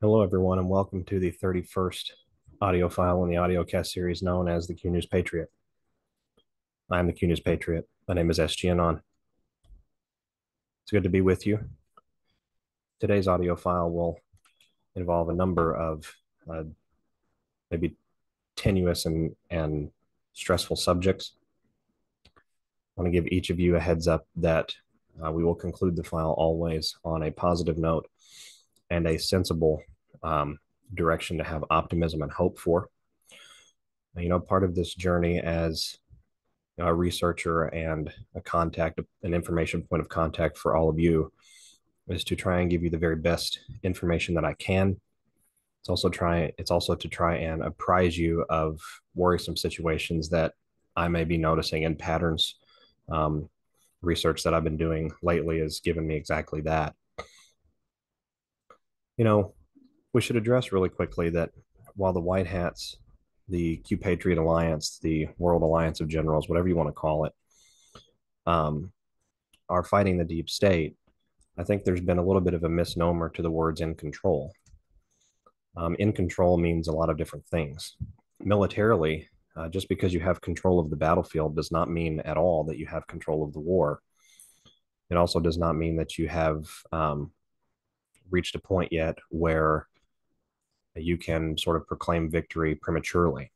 Hello, everyone, and welcome to the 31st audio file in the audiocast series known as the Q News Patriot. I'm the Q News Patriot. My name is SGAnon. It's good to be with you. Today's audio file will involve a number of maybe tenuous and stressful subjects. I want to give each of you a heads up that we will conclude the file always on a positive note and a sensible direction to have optimism and hope for. Part of this journey as a researcher and an information point of contact for all of you is to try and give you the very best information that I can. It's also to try and apprise you of worrisome situations that I may be noticing in patterns. Research that I've been doing lately has given me exactly that. We should address really quickly that while the White Hats, the Q Patriot Alliance, the World Alliance of Generals, whatever you want to call it, are fighting the deep state, I think there's been a little bit of a misnomer to the words in control. In control means a lot of different things. Militarily, just because you have control of the battlefield does not mean at all that you have control of the war. It also does not mean that you have reached a point yet where you can sort of proclaim victory prematurely.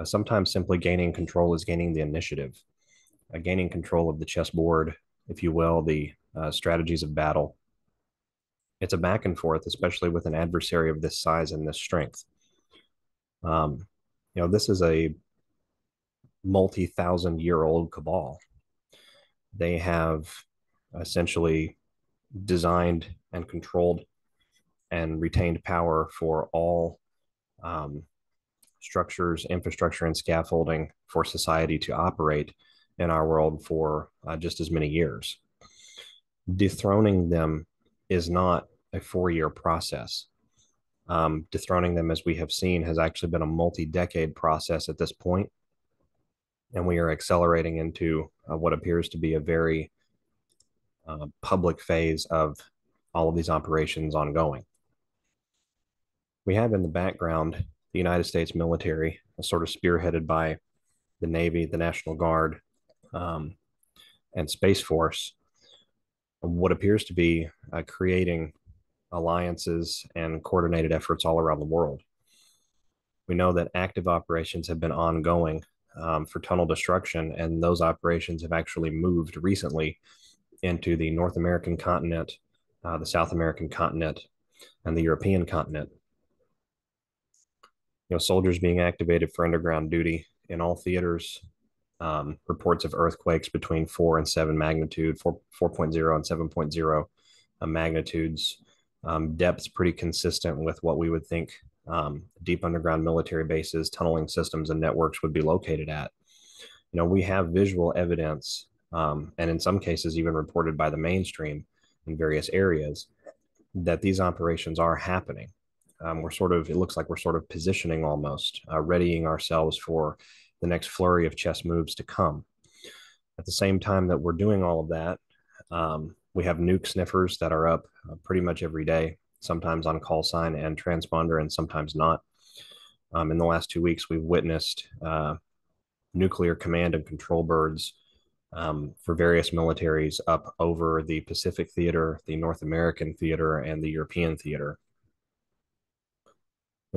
Sometimes simply gaining control is gaining the initiative, gaining control of the chessboard, if you will, the strategies of battle. It's a back and forth, especially with an adversary of this size and this strength. This is a multi-thousand-year-old cabal. They have essentially designed and controlled and retained power for all structures, infrastructure, and scaffolding for society to operate in our world for just as many years. Dethroning them is not a 4-year process. Dethroning them, as we have seen, has actually been a multi-decade process at this point, and we are accelerating into what appears to be a very public phase of all of these operations ongoing. We have in the background the United States military, sort of spearheaded by the Navy, the National Guard, and Space Force, what appears to be creating alliances and coordinated efforts all around the world. We know that active operations have been ongoing for tunnel destruction, and those operations have actually moved recently into the North American continent, the South American continent, and the European continent. Soldiers being activated for underground duty in all theaters. Reports of earthquakes between 4 and 7 magnitude, 4.0 and 7.0 magnitudes. Depths pretty consistent with what we would think deep underground military bases, tunneling systems, and networks would be located at. We have visual evidence, and in some cases even reported by the mainstream in various areas, that these operations are happening. It looks like we're sort of positioning almost, readying ourselves for the next flurry of chess moves to come. At the same time that we're doing all of that, we have nuke sniffers that are up pretty much every day, sometimes on call sign and transponder, and sometimes not. In the last 2 weeks, we've witnessed nuclear command and control birds for various militaries up over the Pacific theater, the North American theater, and the European theater.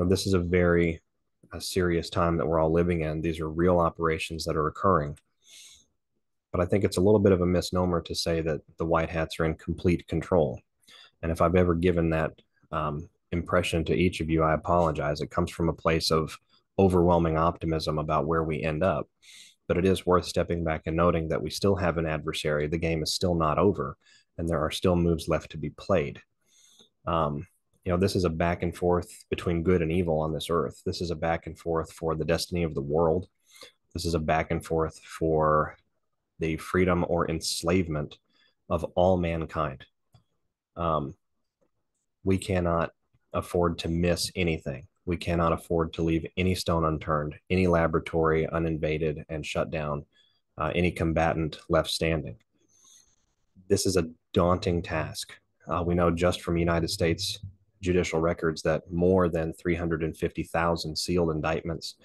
This is a very serious time that we're all living in. These are real operations that are occurring. But I think it's a little bit of a misnomer to say that the White Hats are in complete control. And if I've ever given that impression to each of you, I apologize. It comes from a place of overwhelming optimism about where we end up. But it is worth stepping back and noting that we still have an adversary. The game is still not over, and there are still moves left to be played. This is a back and forth between good and evil on this earth. This is a back and forth for the destiny of the world. This is a back and forth for the freedom or enslavement of all mankind. We cannot afford to miss anything. We cannot afford to leave any stone unturned, any laboratory uninvaded and shut down, any combatant left standing. This is a daunting task. We know just from United States judicial records that more than 350,000 sealed indictments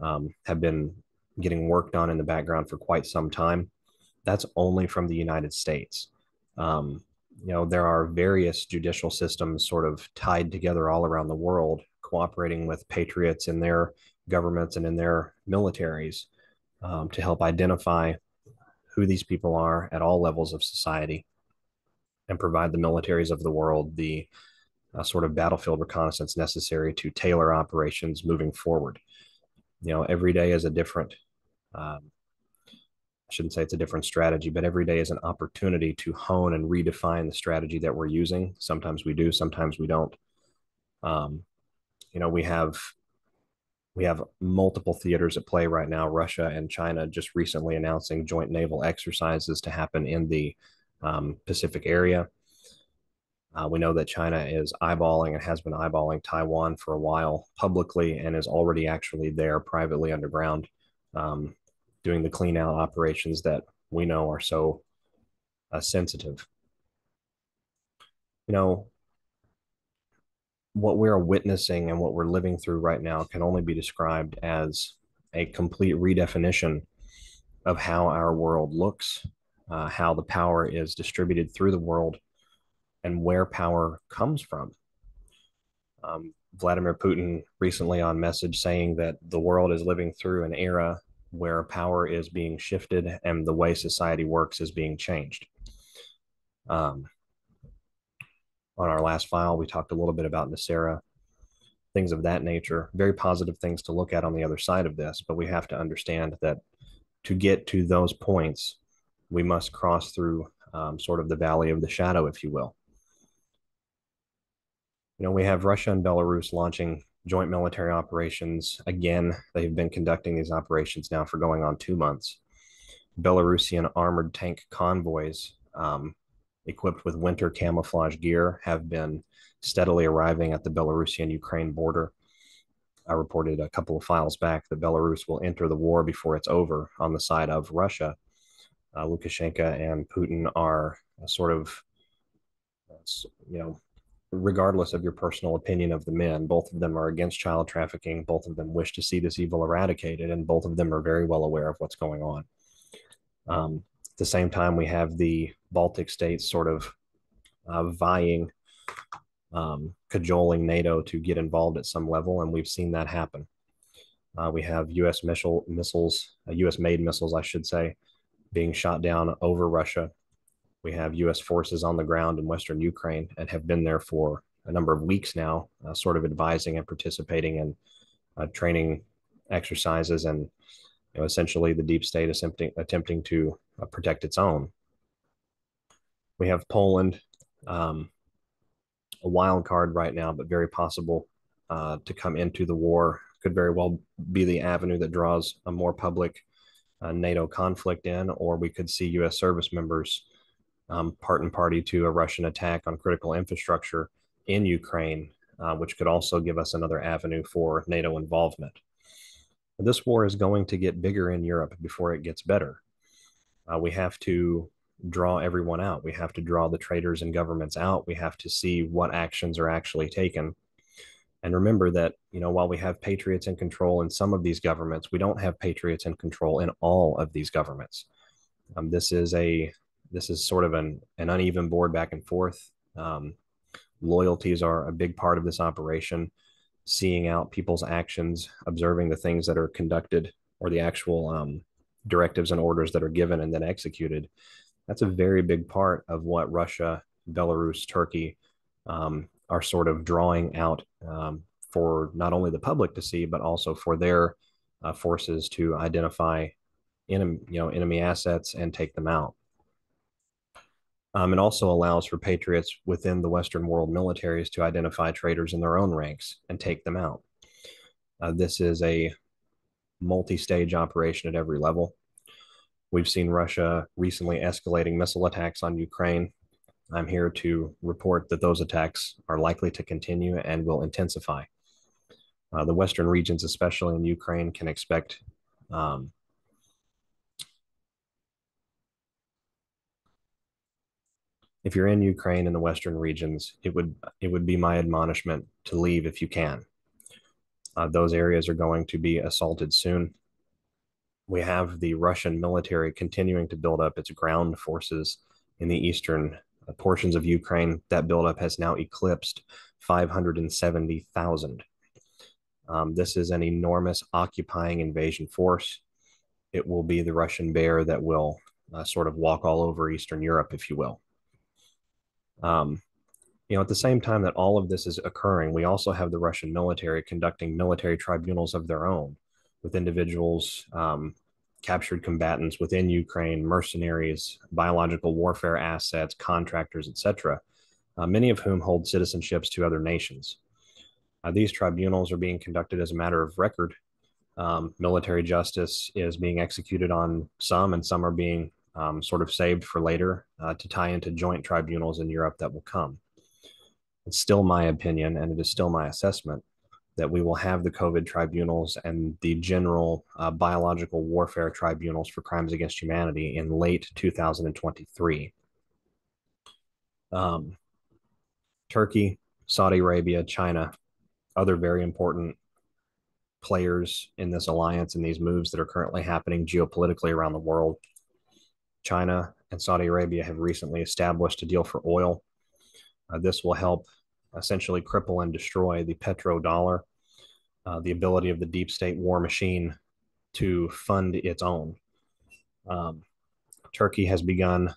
have been getting worked on in the background for quite some time. That's only from the United States. There are various judicial systems sort of tied together all around the world, cooperating with patriots in their governments and in their militaries to help identify who these people are at all levels of society and provide the militaries of the world the sort of battlefield reconnaissance necessary to tailor operations moving forward. Every day is a different, I shouldn't say it's a different strategy, but every day is an opportunity to hone and redefine the strategy that we're using. Sometimes we do, sometimes we don't. Um, we have multiple theaters at play right now. Russia and China just recently announcing joint naval exercises to happen in the Pacific area. We know that China is eyeballing and has been eyeballing Taiwan for a while publicly and is already actually there privately underground, doing the clean out operations that we know are so sensitive. What we're witnessing and what we're living through right now can only be described as a complete redefinition of how our world looks, how the power is distributed through the world, and where power comes from. Vladimir Putin recently on message saying that the world is living through an era where power is being shifted and the way society works is being changed. On our last file, we talked a little bit about Nasera, things of that nature, very positive things to look at on the other side of this, but we have to understand that to get to those points, we must cross through sort of the valley of the shadow, if you will. We have Russia and Belarus launching joint military operations. Again, they've been conducting these operations now for going on 2 months. Belarusian armored tank convoys equipped with winter camouflage gear have been steadily arriving at the Belarusian-Ukraine border. I reported a couple of files back that Belarus will enter the war before it's over on the side of Russia. Lukashenko and Putin are sort of, regardless of your personal opinion of the men, both of them are against child trafficking. Both of them wish to see this evil eradicated, and both of them are very well aware of what's going on. At the same time, we have the Baltic states sort of vying, cajoling NATO to get involved at some level, and we've seen that happen. We have U.S. missiles, U.S.-made missiles, I should say, being shot down over Russia. We have U.S. forces on the ground in Western Ukraine and have been there for a number of weeks now, sort of advising and participating in training exercises, and essentially the deep state attempting to protect its own. We have Poland, a wild card right now, but very possible to come into the war. Could very well be the avenue that draws a more public NATO conflict in, or we could see U.S. service members part and party to a Russian attack on critical infrastructure in Ukraine, which could also give us another avenue for NATO involvement. This war is going to get bigger in Europe before it gets better. We have to draw everyone out. We have to draw the traitors and governments out. We have to see what actions are actually taken. And remember that, while we have patriots in control in some of these governments, we don't have patriots in control in all of these governments. This is sort of an uneven board back and forth. Loyalties are a big part of this operation. Seeing out people's actions, observing the things that are conducted, or the actual directives and orders that are given and then executed. That's a very big part of what Russia, Belarus, Turkey are sort of drawing out for not only the public to see, but also for their forces to identify enemy assets and take them out. It also allows for patriots within the Western world militaries to identify traitors in their own ranks and take them out. This is a multi-stage operation at every level. We've seen Russia recently escalating missile attacks on Ukraine. I'm here to report that those attacks are likely to continue and will intensify. The Western regions, especially in Ukraine, can expect If you're in Ukraine in the Western regions, it would be my admonishment to leave if you can. Those areas are going to be assaulted soon. We have the Russian military continuing to build up its ground forces in the eastern portions of Ukraine. That buildup has now eclipsed 570,000. This is an enormous occupying invasion force. It will be the Russian bear that will sort of walk all over Eastern Europe, if you will. At the same time that all of this is occurring, we also have the Russian military conducting military tribunals of their own with individuals, captured combatants within Ukraine, mercenaries, biological warfare assets, contractors, etc., many of whom hold citizenships to other nations. These tribunals are being conducted as a matter of record. Military justice is being executed on some, and some are being sort of saved for later to tie into joint tribunals in Europe that will come. It's still my opinion, and it is still my assessment, that we will have the COVID tribunals and the general biological warfare tribunals for crimes against humanity in late 2023. Turkey, Saudi Arabia, China, other very important players in this alliance and these moves that are currently happening geopolitically around the world. China and Saudi Arabia have recently established a deal for oil. This will help essentially cripple and destroy the petrodollar, the ability of the deep state war machine to fund its own. Turkey has begun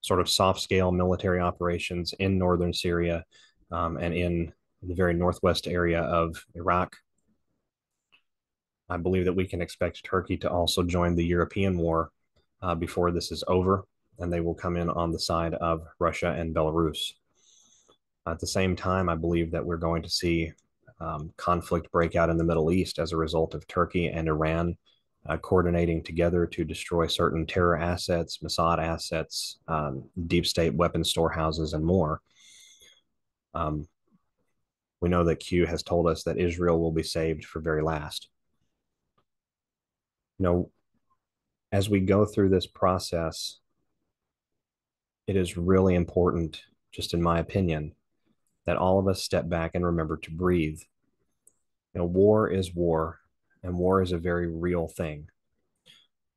sort of soft scale military operations in northern Syria and in the very northwest area of Iraq. I believe that we can expect Turkey to also join the European war before this is over, and they will come in on the side of Russia and Belarus. At the same time, I believe that we're going to see conflict break out in the Middle East as a result of Turkey and Iran coordinating together to destroy certain terror assets, Mossad assets, deep state weapon storehouses, and more. We know that Q has told us that Israel will be saved for very last. As we go through this process, it is really important, just in my opinion, that all of us step back and remember to breathe. War is war, and war is a very real thing.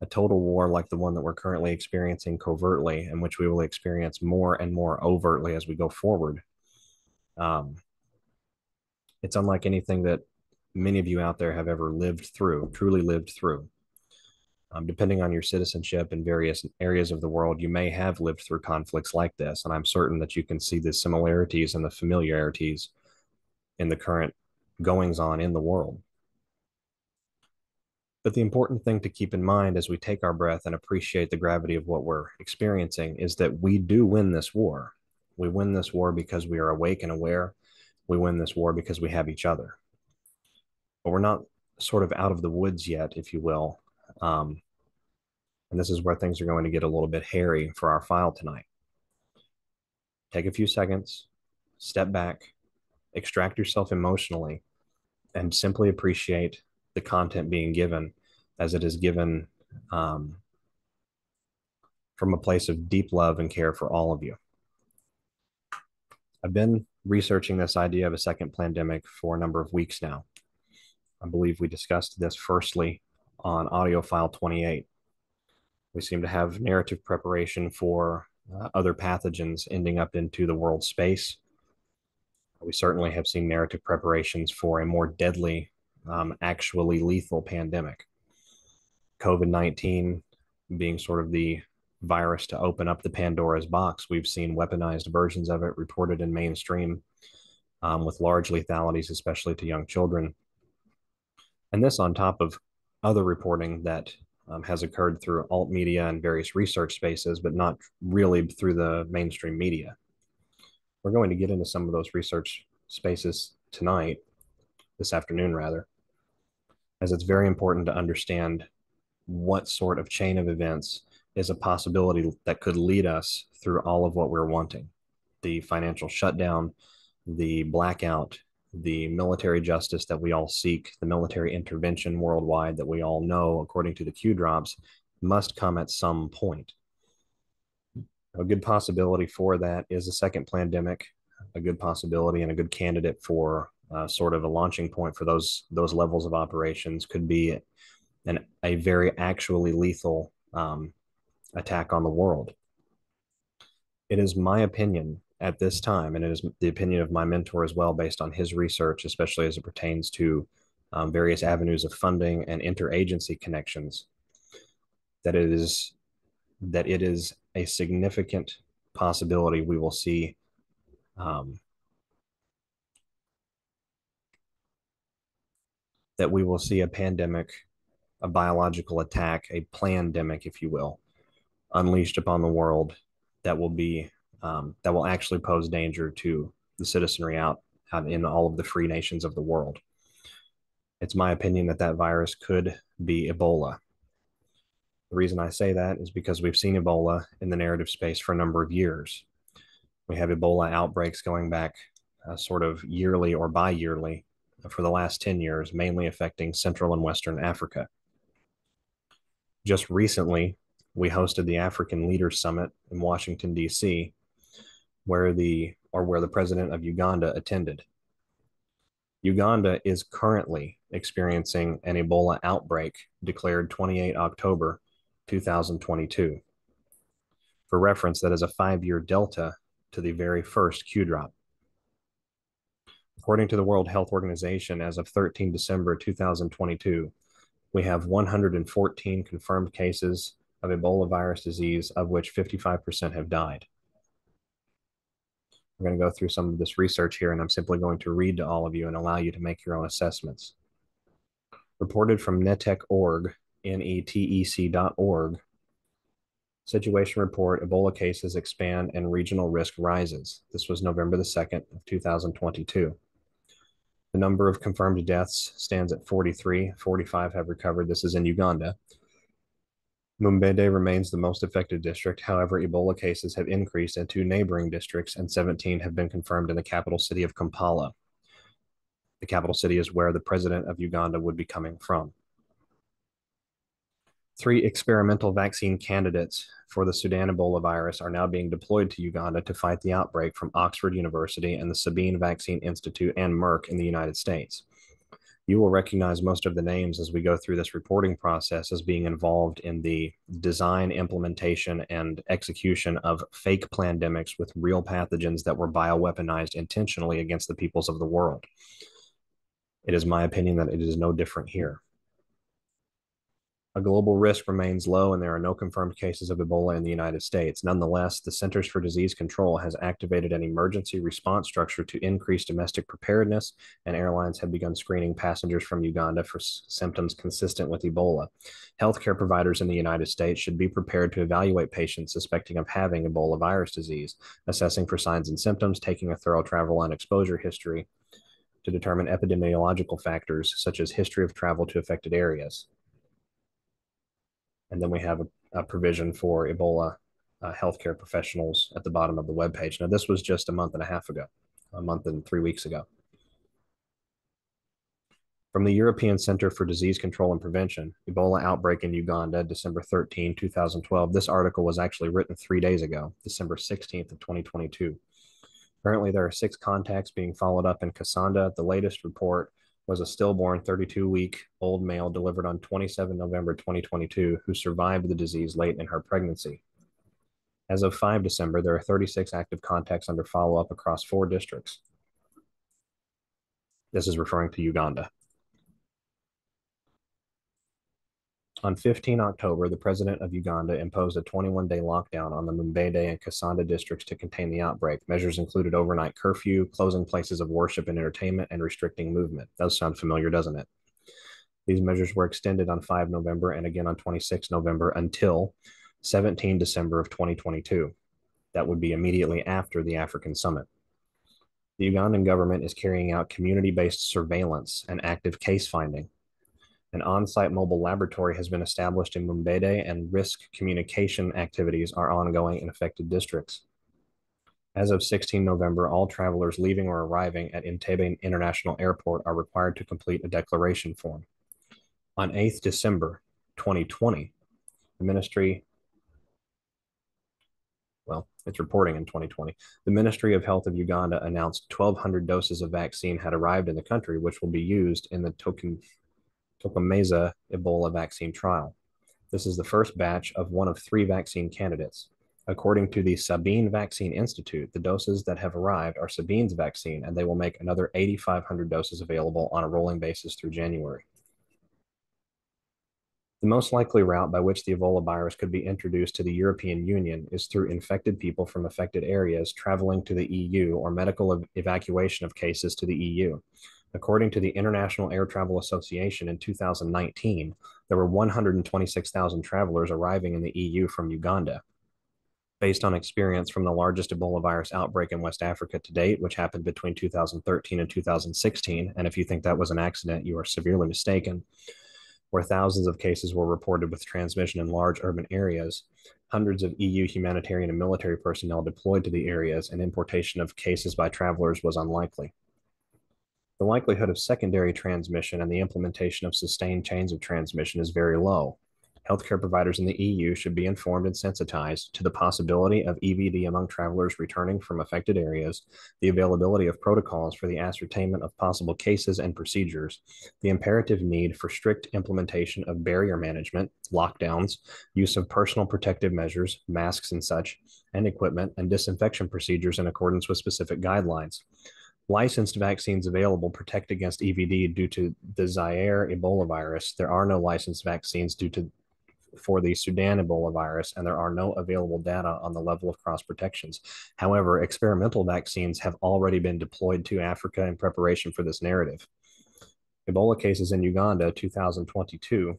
A total war like the one that we're currently experiencing covertly, and which we will experience more and more overtly as we go forward. It's unlike anything that many of you out there have ever lived through, truly lived through. Depending on your citizenship in various areas of the world, you may have lived through conflicts like this, and I'm certain that you can see the similarities and the familiarities in the current goings-on in the world. But the important thing to keep in mind as we take our breath and appreciate the gravity of what we're experiencing is that we do win this war. We win this war because we are awake and aware. We win this war because we have each other. But we're not sort of out of the woods yet, if you will. And this is where things are going to get a little bit hairy for our file tonight. Take a few seconds, step back, extract yourself emotionally, and simply appreciate the content being given as it is given from a place of deep love and care for all of you. I've been researching this idea of a second pandemic for a number of weeks now. I believe we discussed this firstly on audio file 28. We seem to have narrative preparation for other pathogens ending up into the world space. We certainly have seen narrative preparations for a more deadly, actually lethal pandemic. COVID-19 being sort of the virus to open up the Pandora's box. We've seen weaponized versions of it reported in mainstream with large lethalities, especially to young children. And this on top of other reporting that has occurred through alt media and various research spaces, but not really through the mainstream media. We're going to get into some of those research spaces tonight, this afternoon rather, as it's very important to understand what sort of chain of events is a possibility that could lead us through all of what we're wanting. The financial shutdown, the blackout, the military justice that we all seek, the military intervention worldwide that we all know, according to the Q drops, must come at some point. A good possibility for that is a second pandemic. A good possibility and a good candidate for sort of a launching point for those levels of operations could be a very actually lethal attack on the world. It is my opinion at this time, and it is the opinion of my mentor as well, based on his research, especially as it pertains to various avenues of funding and interagency connections, that it is a significant possibility we will see that we will see a pandemic, a biological attack, a plandemic, if you will, unleashed upon the world that will actually pose danger to the citizenry out in all of the free nations of the world. It's my opinion that that virus could be Ebola. The reason I say that is because we've seen Ebola in the narrative space for a number of years. We have Ebola outbreaks going back sort of yearly or bi-yearly for the last 10 years, mainly affecting Central and Western Africa. Just recently, we hosted the African Leaders Summit in Washington, D.C., where the president of Uganda attended. Uganda is currently experiencing an Ebola outbreak declared 28 October 2022. For reference, that is a 5-year delta to the very first Q drop. According to the World Health Organization, as of 13 December 2022, we have 114 confirmed cases of Ebola virus disease, of which 55% have died. I'm going to go through some of this research here, and I'm simply going to read to all of you and allow you to make your own assessments. Reported from netec.org, netec.org, situation report, Ebola cases expand and regional risk rises. This was November the 2nd of 2022. The number of confirmed deaths stands at 43. 45 have recovered. This is in Uganda. Mumbede remains the most affected district. However, Ebola cases have increased in 2 neighboring districts, and 17 have been confirmed in the capital city of Kampala. The capital city is where the president of Uganda would be coming from. 3 experimental vaccine candidates for the Sudan Ebola virus are now being deployed to Uganda to fight the outbreak from Oxford University and the Sabine Vaccine Institute and Merck in the United States. You will recognize most of the names as we go through this reporting process as being involved in the design, implementation, and execution of fake pandemics with real pathogens that were bioweaponized intentionally against the peoples of the world. It is my opinion that it is no different here. A global risk remains low, and there are no confirmed cases of Ebola in the United States. Nonetheless, the Centers for Disease Control has activated an emergency response structure to increase domestic preparedness, and airlines have begun screening passengers from Uganda for symptoms consistent with Ebola. Healthcare providers in the United States should be prepared to evaluate patients suspecting of having Ebola virus disease, assessing for signs and symptoms, taking a thorough travel and exposure history to determine epidemiological factors such as history of travel to affected areas. And then we have a provision for Ebola healthcare professionals at the bottom of the webpage. Now, this was just a month and 3 weeks ago. From the European Center for Disease Control and Prevention, Ebola outbreak in Uganda, December 13, 2012. This article was actually written 3 days ago, December 16th of 2022. Currently, there are 6 contacts being followed up in Kasanda. The latest report was a stillborn 32-week-old male delivered on 27 November 2022 who survived the disease late in her pregnancy. As of 5 December, there are 36 active contacts under follow-up across 4 districts. This is referring to Uganda. On 15 October, the president of Uganda imposed a 21-day lockdown on the Mumbede and Kasanda districts to contain the outbreak. Measures included overnight curfew, closing places of worship and entertainment, and restricting movement. Those sound familiar, doesn't it? These measures were extended on 5 November and again on 26 November until 17 December of 2022. That would be immediately after the African summit. The Ugandan government is carrying out community-based surveillance and active case finding. An on-site mobile laboratory has been established in Mumbede, and risk communication activities are ongoing in affected districts. As of 16 November, all travelers leaving or arriving at Entebbe International Airport are required to complete a declaration form. On 8th December 2020, the ministry, well, It's reporting in 2020. The Ministry of Health of Uganda announced 1,200 doses of vaccine had arrived in the country, which will be used in the Tokameza Ebola vaccine trial. This is the first batch of one of 3 vaccine candidates. According to the Sabine Vaccine Institute, the doses that have arrived are Sabine's vaccine, and they will make another 8,500 doses available on a rolling basis through January. The most likely route by which the Ebola virus could be introduced to the European Union is through infected people from affected areas traveling to the EU or medical evacuation of cases to the EU. According to the International Air Travel Association in 2019, there were 126,000 travelers arriving in the EU from Uganda. Based on experience from the largest Ebola virus outbreak in West Africa to date, which happened between 2013 and 2016, and if you think that was an accident, you are severely mistaken, where thousands of cases were reported with transmission in large urban areas, hundreds of EU humanitarian and military personnel deployed to the areas, and importation of cases by travelers was unlikely. The likelihood of secondary transmission and the implementation of sustained chains of transmission is very low. Healthcare providers in the EU should be informed and sensitized to the possibility of EVD among travelers returning from affected areas, the availability of protocols for the ascertainment of possible cases and procedures, the imperative need for strict implementation of barrier management, lockdowns, use of personal protective measures, masks and such, and equipment, and disinfection procedures in accordance with specific guidelines. Licensed vaccines available protect against EVD due to the Zaire Ebola virus. There are no licensed vaccines for the Sudan Ebola virus, and there are no available data on the level of cross protections. However, experimental vaccines have already been deployed to Africa in preparation for this narrative. Ebola cases in Uganda, 2022.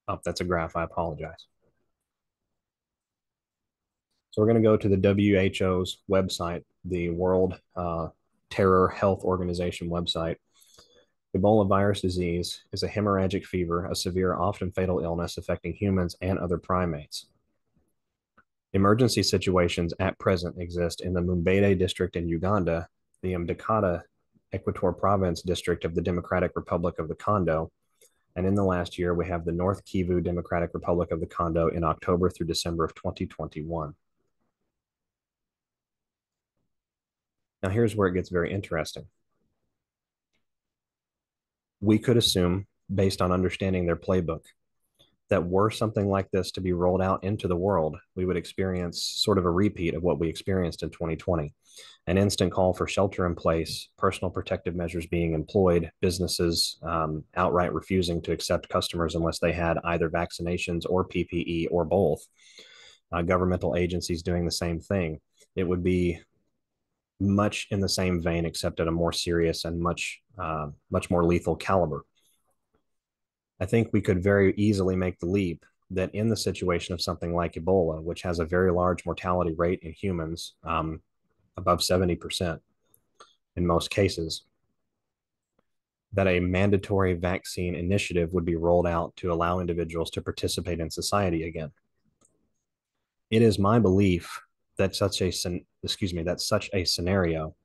Oh, that's a graph. I apologize. So we're going to go to the WHO's website, the World Terror Health Organization website. Ebola virus disease is a hemorrhagic fever, a severe, often fatal illness affecting humans and other primates. Emergency situations at present exist in the Mumbere district in Uganda, the Mdakata Equator Province district of the Democratic Republic of the Congo, and in the last year, we have the North Kivu Democratic Republic of the Congo in October through December of 2021. Now, here's where it gets very interesting. We could assume, based on understanding their playbook, that were something like this to be rolled out into the world, we would experience sort of a repeat of what we experienced in 2020. An instant call for shelter in place, personal protective measures being employed, businesses outright refusing to accept customers unless they had either vaccinations or PPE or both. Governmental agencies doing the same thing. It would be much in the same vein, except at a more serious and much more lethal caliber. I think we could very easily make the leap that in the situation of something like Ebola, which has a very large mortality rate in humans, above 70% in most cases, that a mandatory vaccine initiative would be rolled out to allow individuals to participate in society again. It is my belief that such a scenario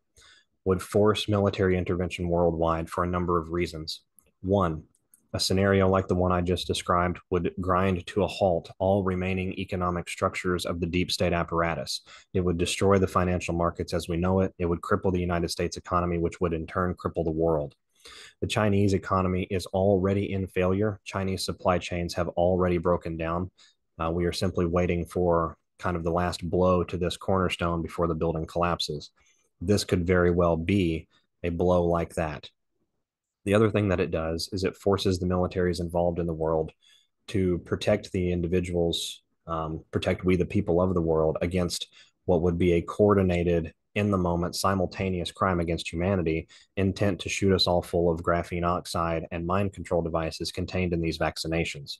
would force military intervention worldwide for a number of reasons. One, a scenario like the one I just described would grind to a halt all remaining economic structures of the deep state apparatus. It would destroy the financial markets as we know it. It would cripple the United States economy, which would in turn cripple the world. The Chinese economy is already in failure. Chinese supply chains have already broken down. We are simply waiting for kind of the last blow to this cornerstone before the building collapses. This could very well be a blow like that. The other thing that it does is it forces the militaries involved in the world to protect the individuals, protect we the people of the world against what would be a coordinated, in the moment, simultaneous crime against humanity, intent to shoot us all full of graphene oxide and mind control devices contained in these vaccinations.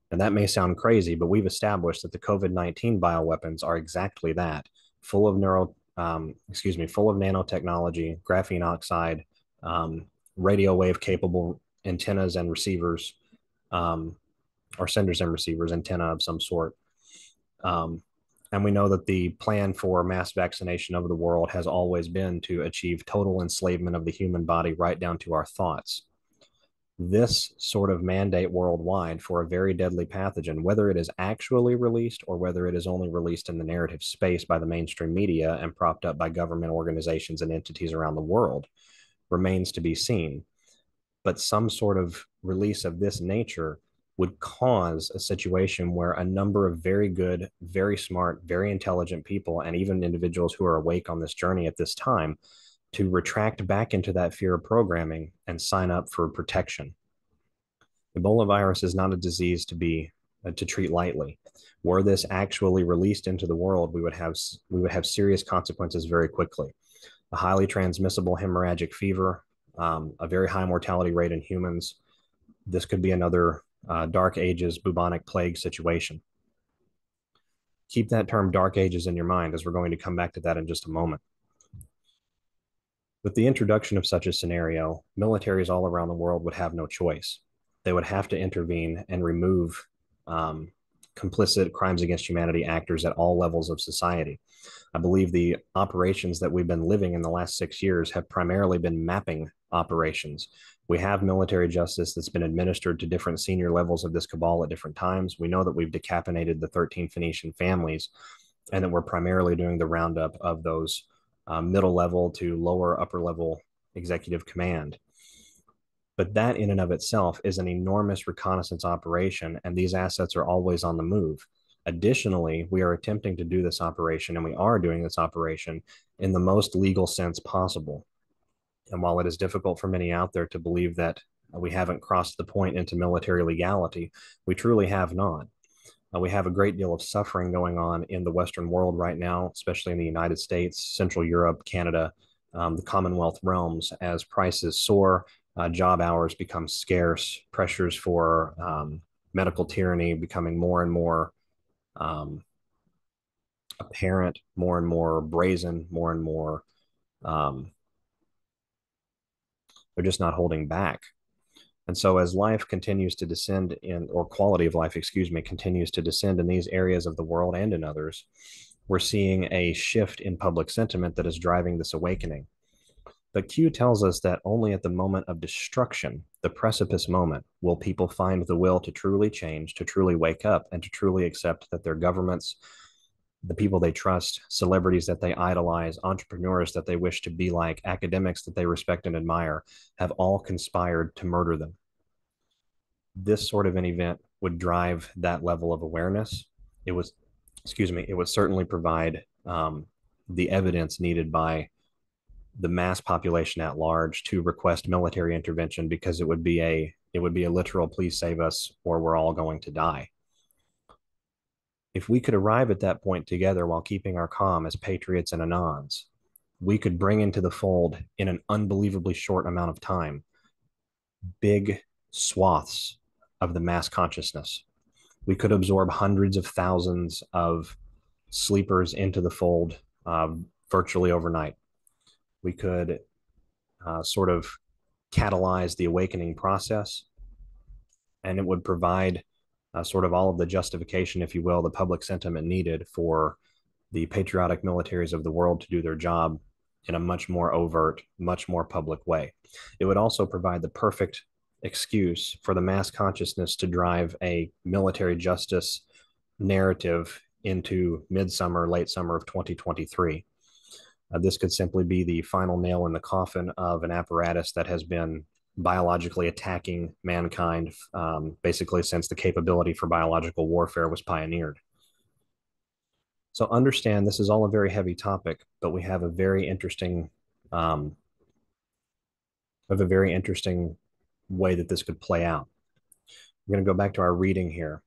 And that may sound crazy, but we've established that the COVID-19 bioweapons are exactly that, full of full of nanotechnology, graphene oxide, radio wave capable antennas and receivers, or senders and receivers, antenna of some sort. And we know that the plan for mass vaccination of the world has always been to achieve total enslavement of the human body right down to our thoughts. this sort of mandate worldwide for a very deadly pathogen, whether it is actually released or whether it is only released in the narrative space by the mainstream media and propped up by government organizations and entities around the world, remains to be seen. But some sort of release of this nature would cause a situation where a number of very good, very smart, very intelligent people, and even individuals who are awake on this journey at this time, to retract back into that fear of programming and sign up for protection. Ebola virus is not a disease to treat lightly. Were this actually released into the world, we would have serious consequences very quickly. A highly transmissible hemorrhagic fever, a very high mortality rate in humans. This could be another Dark Ages bubonic plague situation. Keep that term Dark Ages in your mind, as we're going to come back to that in just a moment. With the introduction of such a scenario, militaries all around the world would have no choice. They would have to intervene and remove complicit crimes against humanity actors at all levels of society. I believe the operations that we've been living in the last 6 years have primarily been mapping operations. We have military justice that's been administered to different senior levels of this cabal at different times. We know that we've decapitated the 13 Phoenician families, and that we're primarily doing the roundup of those middle level to lower upper level executive command. But that in and of itself is an enormous reconnaissance operation, and these assets are always on the move. Additionally, we are attempting to do this operation, and we are doing this operation in the most legal sense possible. And while it is difficult for many out there to believe that we haven't crossed the point into military legality, we truly have not. We have a great deal of suffering going on in the Western world right now, especially in the United States, Central Europe, Canada, the Commonwealth realms, as prices soar, job hours become scarce, pressures for medical tyranny becoming more and more apparent, more and more brazen, more and more, they're just not holding back. And so as life continues to descend in, or quality of life, excuse me, continues to descend in these areas of the world and in others, we're seeing a shift in public sentiment that is driving this awakening. But Q tells us that only at the moment of destruction, the precipice moment, will people find the will to truly change, to truly wake up, and to truly accept that their governments, the people they trust, celebrities that they idolize, entrepreneurs that they wish to be like, academics that they respect and admire, have all conspired to murder them. This sort of an event would drive that level of awareness. It was, excuse me, it would certainly provide the evidence needed by the mass population at large to request military intervention, because it would be a literal please save us or we're all going to die. If we could arrive at that point together while keeping our calm as patriots and anons, we could bring into the fold in an unbelievably short amount of time big swaths of the mass consciousness. We could absorb hundreds of thousands of sleepers into the fold virtually overnight. We could sort of catalyze the awakening process, and it would provide sort of all of the justification, if you will, the public sentiment needed for the patriotic militaries of the world to do their job in a much more overt, much more public way. It would also provide the perfect excuse for the mass consciousness to drive a military justice narrative into midsummer, late summer of 2023. This could simply be the final nail in the coffin of an apparatus that has been biologically attacking mankind basically since the capability for biological warfare was pioneered. So understand this is all a very heavy topic, but we have a very interesting way that this could play out. We're going to go back to our reading here.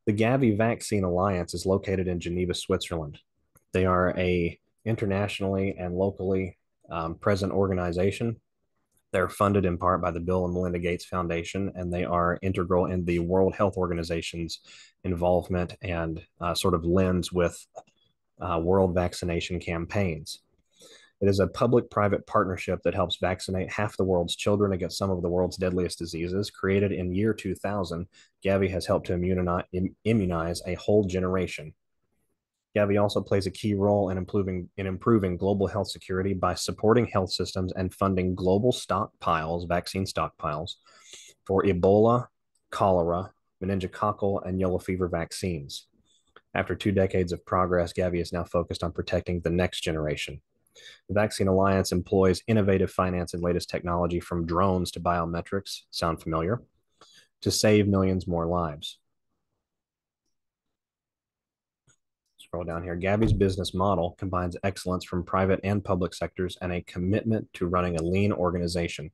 The Gavi Vaccine Alliance is located in Geneva, Switzerland. They are a internationally and locally present organization. They're funded in part by the Bill and Melinda Gates Foundation, and they are integral in the World Health Organization's involvement and sort of lens with world vaccination campaigns. It is a public-private partnership that helps vaccinate half the world's children against some of the world's deadliest diseases. Created in year 2000, Gavi has helped to immunize a whole generation. Gavi also plays a key role in improving global health security by supporting health systems and funding global stockpiles, vaccine stockpiles, for Ebola, cholera, meningococcal, and yellow fever vaccines. After 2 decades of progress, Gavi is now focused on protecting the next generation. The Vaccine Alliance employs innovative finance and latest technology from drones to biometrics, sound familiar, to save millions more lives. Scroll down here. Gavi's business model combines excellence from private and public sectors and a commitment to running a lean organization.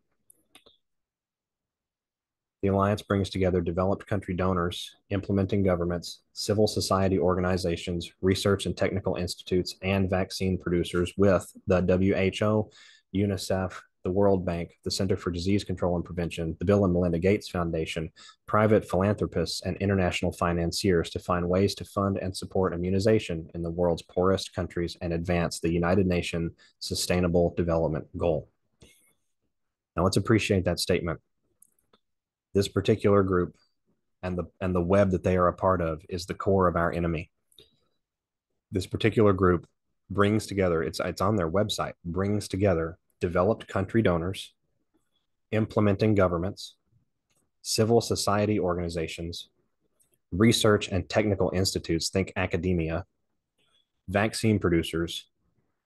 The Alliance brings together developed country donors, implementing governments, civil society organizations, research and technical institutes, and vaccine producers with the WHO, UNICEF, the World Bank, the Center for Disease Control and Prevention, the Bill and Melinda Gates Foundation, private philanthropists, and international financiers to find ways to fund and support immunization in the world's poorest countries and advance the United Nations Sustainable Development Goal. Now let's appreciate that statement. This particular group and the web that they are a part of is the core of our enemy. This particular group brings together, it's on their website, brings together developed country donors, implementing governments, civil society organizations, research and technical institutes, think academia, vaccine producers,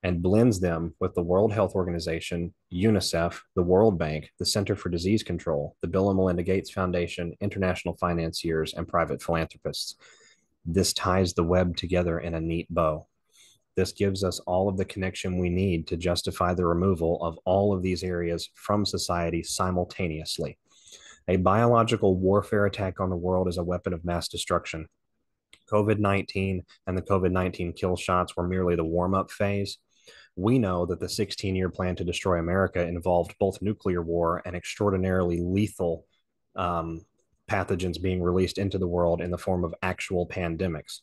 and blends them with the World Health Organization, UNICEF, the World Bank, the Center for Disease Control, the Bill and Melinda Gates Foundation, international financiers, and private philanthropists. This ties the web together in a neat bow. This gives us all of the connection we need to justify the removal of all of these areas from society simultaneously. A biological warfare attack on the world is a weapon of mass destruction. COVID-19 and the COVID-19 kill shots were merely the warm-up phase. We know that the 16-year plan to destroy America involved both nuclear war and extraordinarily lethal pathogens being released into the world in the form of actual pandemics.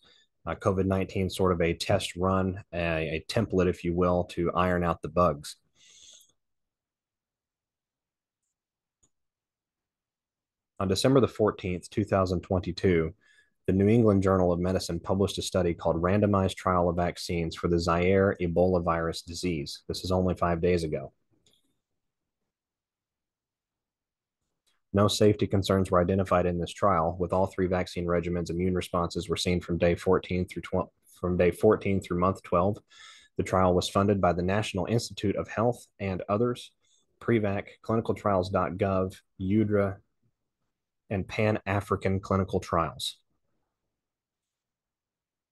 COVID-19 sort of a test run, a template, if you will, to iron out the bugs. On December the 14th, 2022, the New England Journal of Medicine published a study called Randomized Trial of Vaccines for the Zaire Ebola virus disease. This is only 5 days ago. No safety concerns were identified in this trial. With all 3 vaccine regimens, immune responses were seen from day 14 through month 12. The trial was funded by the National Institute of Health and others, Prevac, clinicaltrials.gov, UDRA, and Pan-African Clinical Trials.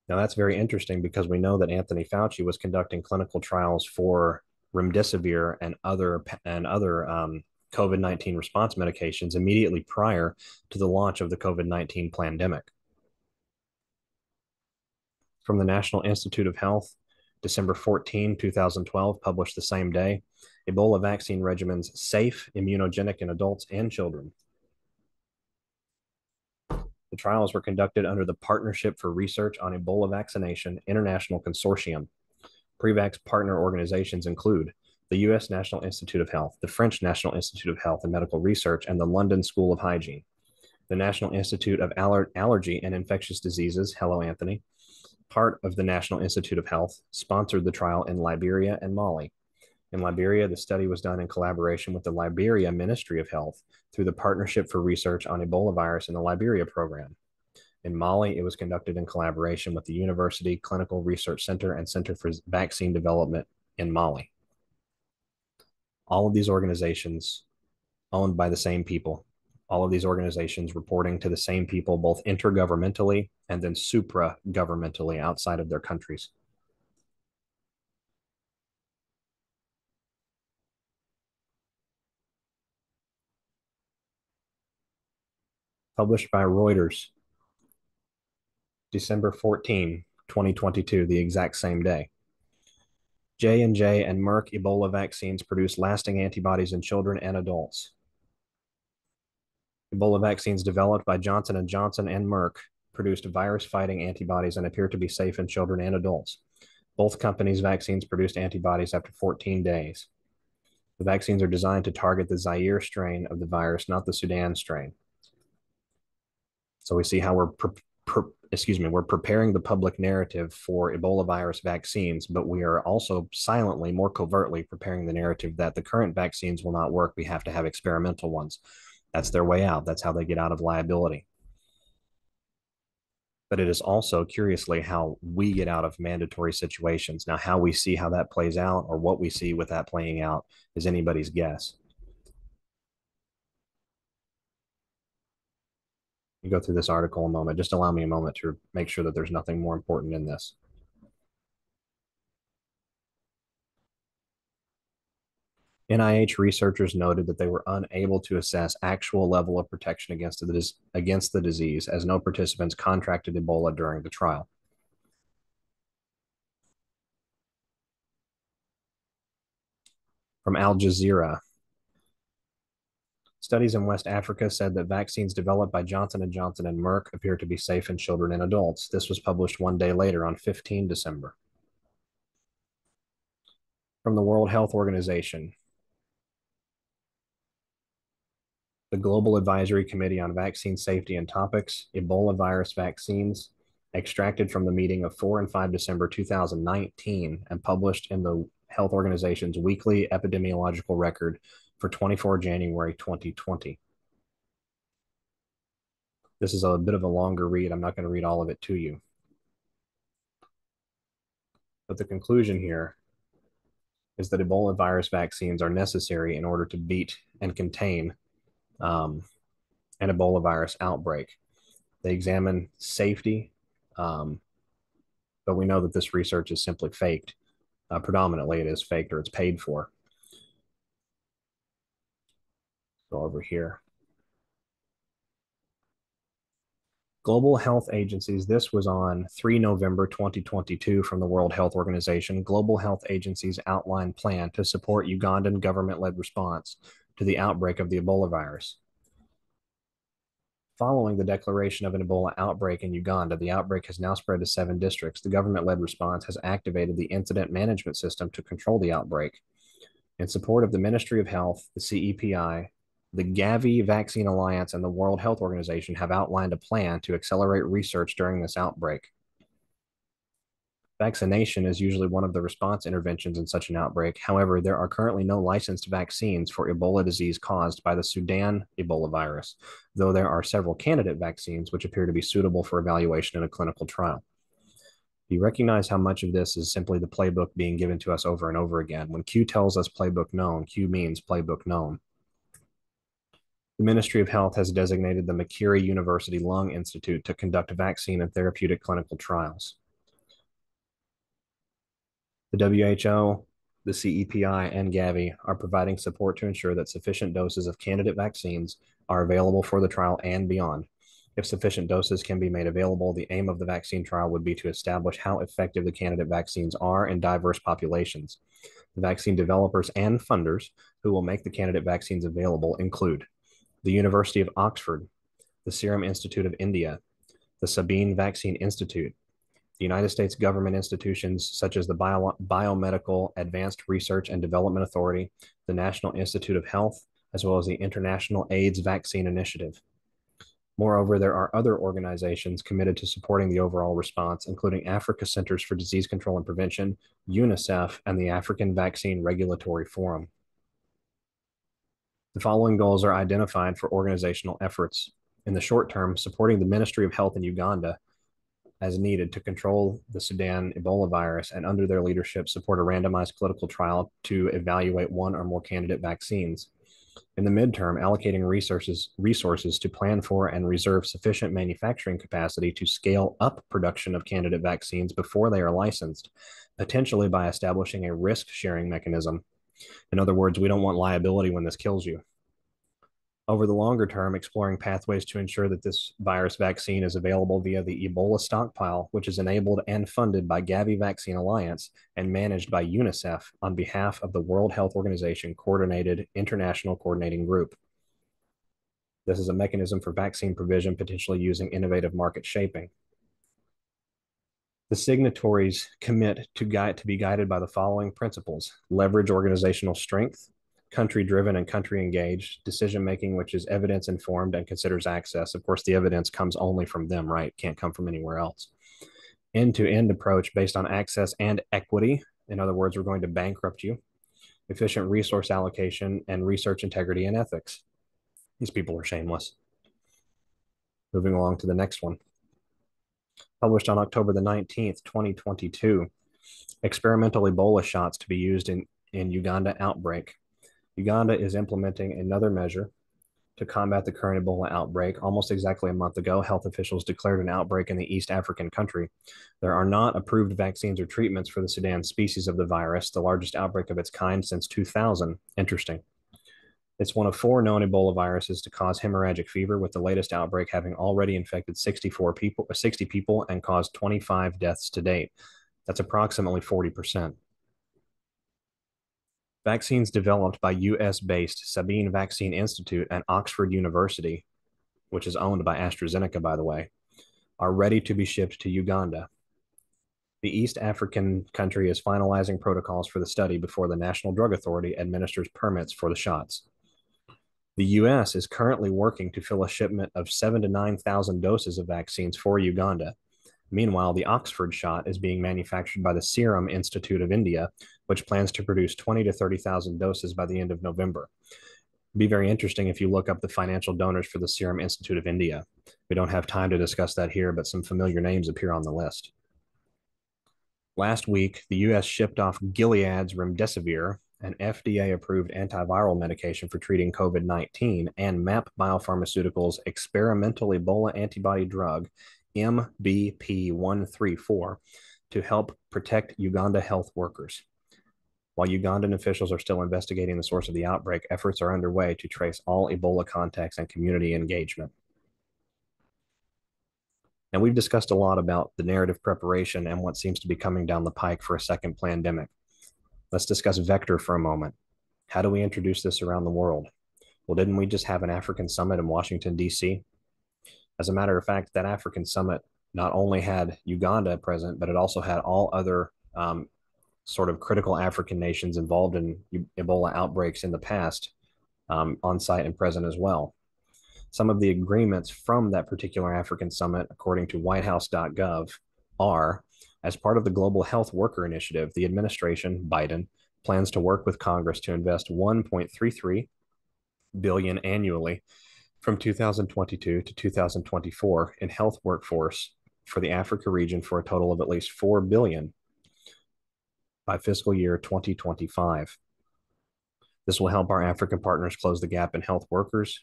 Now that's very interesting because we know that Anthony Fauci was conducting clinical trials for remdesivir and other COVID-19 response medications immediately prior to the launch of the COVID-19 pandemic. From the National Institute of Health, December 14, 2012, published the same day, Ebola vaccine regimens safe, immunogenic in adults and children. The trials were conducted under the Partnership for Research on Ebola Vaccination International Consortium. Prevac's partner organizations include the U.S. National Institute of Health, the French National Institute of Health and Medical Research, and the London School of Hygiene. The National Institute of Allergy and Infectious Diseases, hello Anthony, part of the National Institute of Health, sponsored the trial in Liberia and Mali. In Liberia, the study was done in collaboration with the Liberia Ministry of Health through the Partnership for Research on Ebola Virus in the Liberia Program. In Mali, it was conducted in collaboration with the University Clinical Research Center and Center for Vaccine Development in Mali. All of these organizations owned by the same people. All of these organizations reporting to the same people, both intergovernmentally and then supra-governmentally outside of their countries. Published by Reuters, December 14, 2022, the exact same day. J&J and Merck Ebola vaccines produce lasting antibodies in children and adults. Ebola vaccines developed by Johnson & Johnson and Merck produced virus-fighting antibodies and appear to be safe in children and adults. Both companies' vaccines produced antibodies after 14 days. The vaccines are designed to target the Zaire strain of the virus, not the Sudan strain. So we see how we're preparing the public narrative for Ebola virus vaccines, but we are also silently, more covertly preparing the narrative that the current vaccines will not work. We have to have experimental ones. That's their way out. That's how they get out of liability. But it is also, curiously, how we get out of mandatory situations. Now, how we see how that plays out or what we see with that playing out is anybody's guess. You go through this article in a moment. Just allow me a moment to make sure that there's nothing more important in this. NIH researchers noted that they were unable to assess actual level of protection against the disease, as no participants contracted Ebola during the trial. From Al Jazeera, studies in West Africa said that vaccines developed by Johnson & Johnson and Merck appear to be safe in children and adults. This was published one day later on 15 December. From the World Health Organization, the Global Advisory Committee on Vaccine Safety and Topics, Ebola virus vaccines, extracted from the meeting of 4 and 5 December 2019 and published in the Health Organization's weekly epidemiological record for 24 January 2020. This is a bit of a longer read. I'm not going to read all of it to you. But the conclusion here is that Ebola virus vaccines are necessary in order to beat and contain an Ebola virus outbreak. They examine safety, but we know that this research is simply faked. Predominantly, it is faked or it's paid for. Go over here. Global health agencies. This was on 3 November 2022 from the World Health Organization. Global health agencies outline plan to support Ugandan government-led response to the outbreak of the Ebola virus. Following the declaration of an Ebola outbreak in Uganda, the outbreak has now spread to 7 districts. The government-led response has activated the incident management system to control the outbreak. In support of the Ministry of Health, the CEPI, the Gavi Vaccine Alliance, and the World Health Organization have outlined a plan to accelerate research during this outbreak. Vaccination is usually one of the response interventions in such an outbreak. However, there are currently no licensed vaccines for Ebola disease caused by the Sudan Ebola virus, though there are several candidate vaccines which appear to be suitable for evaluation in a clinical trial. You recognize how much of this is simply the playbook being given to us over and over again. When Q tells us playbook known, Q means playbook known. The Ministry of Health has designated the McCurry University Lung Institute to conduct vaccine and therapeutic clinical trials. The WHO, the CEPI, and Gavi are providing support to ensure that sufficient doses of candidate vaccines are available for the trial and beyond. If sufficient doses can be made available, the aim of the vaccine trial would be to establish how effective the candidate vaccines are in diverse populations. The vaccine developers and funders who will make the candidate vaccines available include the University of Oxford, the Serum Institute of India, the Sabine Vaccine Institute, the United States government institutions such as the Biomedical Advanced Research and Development Authority, the National Institute of Health, as well as the International AIDS Vaccine Initiative. Moreover, there are other organizations committed to supporting the overall response, including Africa Centers for Disease Control and Prevention, UNICEF, and the African Vaccine Regulatory Forum. The following goals are identified for organizational efforts. In the short term, supporting the Ministry of Health in Uganda as needed to control the Sudan Ebola virus, and under their leadership, support a randomized clinical trial to evaluate one or more candidate vaccines. In the midterm, allocating resources to plan for and reserve sufficient manufacturing capacity to scale up production of candidate vaccines before they are licensed, potentially by establishing a risk-sharing mechanism. In other words, we don't want liability when this kills you. Over the longer term, exploring pathways to ensure that this virus vaccine is available via the Ebola stockpile, which is enabled and funded by Gavi Vaccine Alliance and managed by UNICEF on behalf of the World Health Organization Coordinated International Coordinating Group. This is a mechanism for vaccine provision, potentially using innovative market shaping. The signatories commit to be guided by the following principles: leverage organizational strength, country-driven and country-engaged, decision-making which is evidence-informed and considers access. Of course, the evidence comes only from them, right? Can't come from anywhere else. End-to-end approach based on access and equity. In other words, we're going to bankrupt you. Efficient resource allocation and research integrity and ethics. These people are shameless. Moving along to the next one. Published on October the 19th, 2022. Experimental Ebola shots to be used in Uganda outbreak. Uganda is implementing another measure to combat the current Ebola outbreak. Almost exactly a month ago, health officials declared an outbreak in the East African country. There are not approved vaccines or treatments for the Sudan species of the virus, the largest outbreak of its kind since 2000. Interesting. It's one of 4 known Ebola viruses to cause hemorrhagic fever, with the latest outbreak having already infected 60 people and caused 25 deaths to date. That's approximately 40%. Vaccines developed by US-based Sabine Vaccine Institute and Oxford University, which is owned by AstraZeneca, by the way, are ready to be shipped to Uganda. The East African country is finalizing protocols for the study before the National Drug Authority administers permits for the shots. The US is currently working to fill a shipment of 7,000 to 9,000 doses of vaccines for Uganda. Meanwhile, the Oxford shot is being manufactured by the Serum Institute of India, which plans to produce 20,000 to 30,000 doses by the end of November. It'd be very interesting if you look up the financial donors for the Serum Institute of India. We don't have time to discuss that here, but some familiar names appear on the list. Last week, the US shipped off Gilead's remdesivir, an FDA-approved antiviral medication for treating COVID-19, and MAP Biopharmaceuticals' experimental Ebola antibody drug, MBP134, to help protect Uganda health workers. While Ugandan officials are still investigating the source of the outbreak, efforts are underway to trace all Ebola contacts and community engagement. And we've discussed a lot about the narrative preparation and what seems to be coming down the pike for a second pandemic. Let's discuss vector for a moment. How do we introduce this around the world? Well, didn't we just have an African summit in Washington, D.C.? As a matter of fact, that African summit not only had Uganda present, but it also had all other sort of critical African nations involved in Ebola outbreaks in the past on site and present as well. Some of the agreements from that particular African summit, according to whitehouse.gov, are, as part of the Global Health Worker Initiative, the administration, Biden, plans to work with Congress to invest $1.33 billion annually from 2022 to 2024 in health workforce for the Africa region, for a total of at least $4 billion by fiscal year 2025. This will help our African partners close the gap in health workers,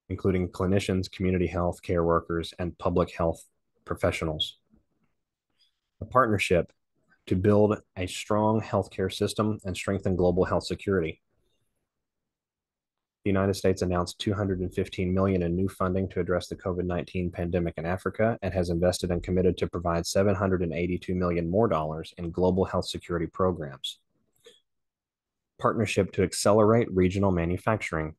including clinicians, community health care workers, and public health professionals. A partnership to build a strong healthcare system and strengthen global health security. The United States announced $215 million in new funding to address the COVID-19 pandemic in Africa, and has invested and committed to provide $782 million more in global health security programs. Partnership to accelerate regional manufacturing.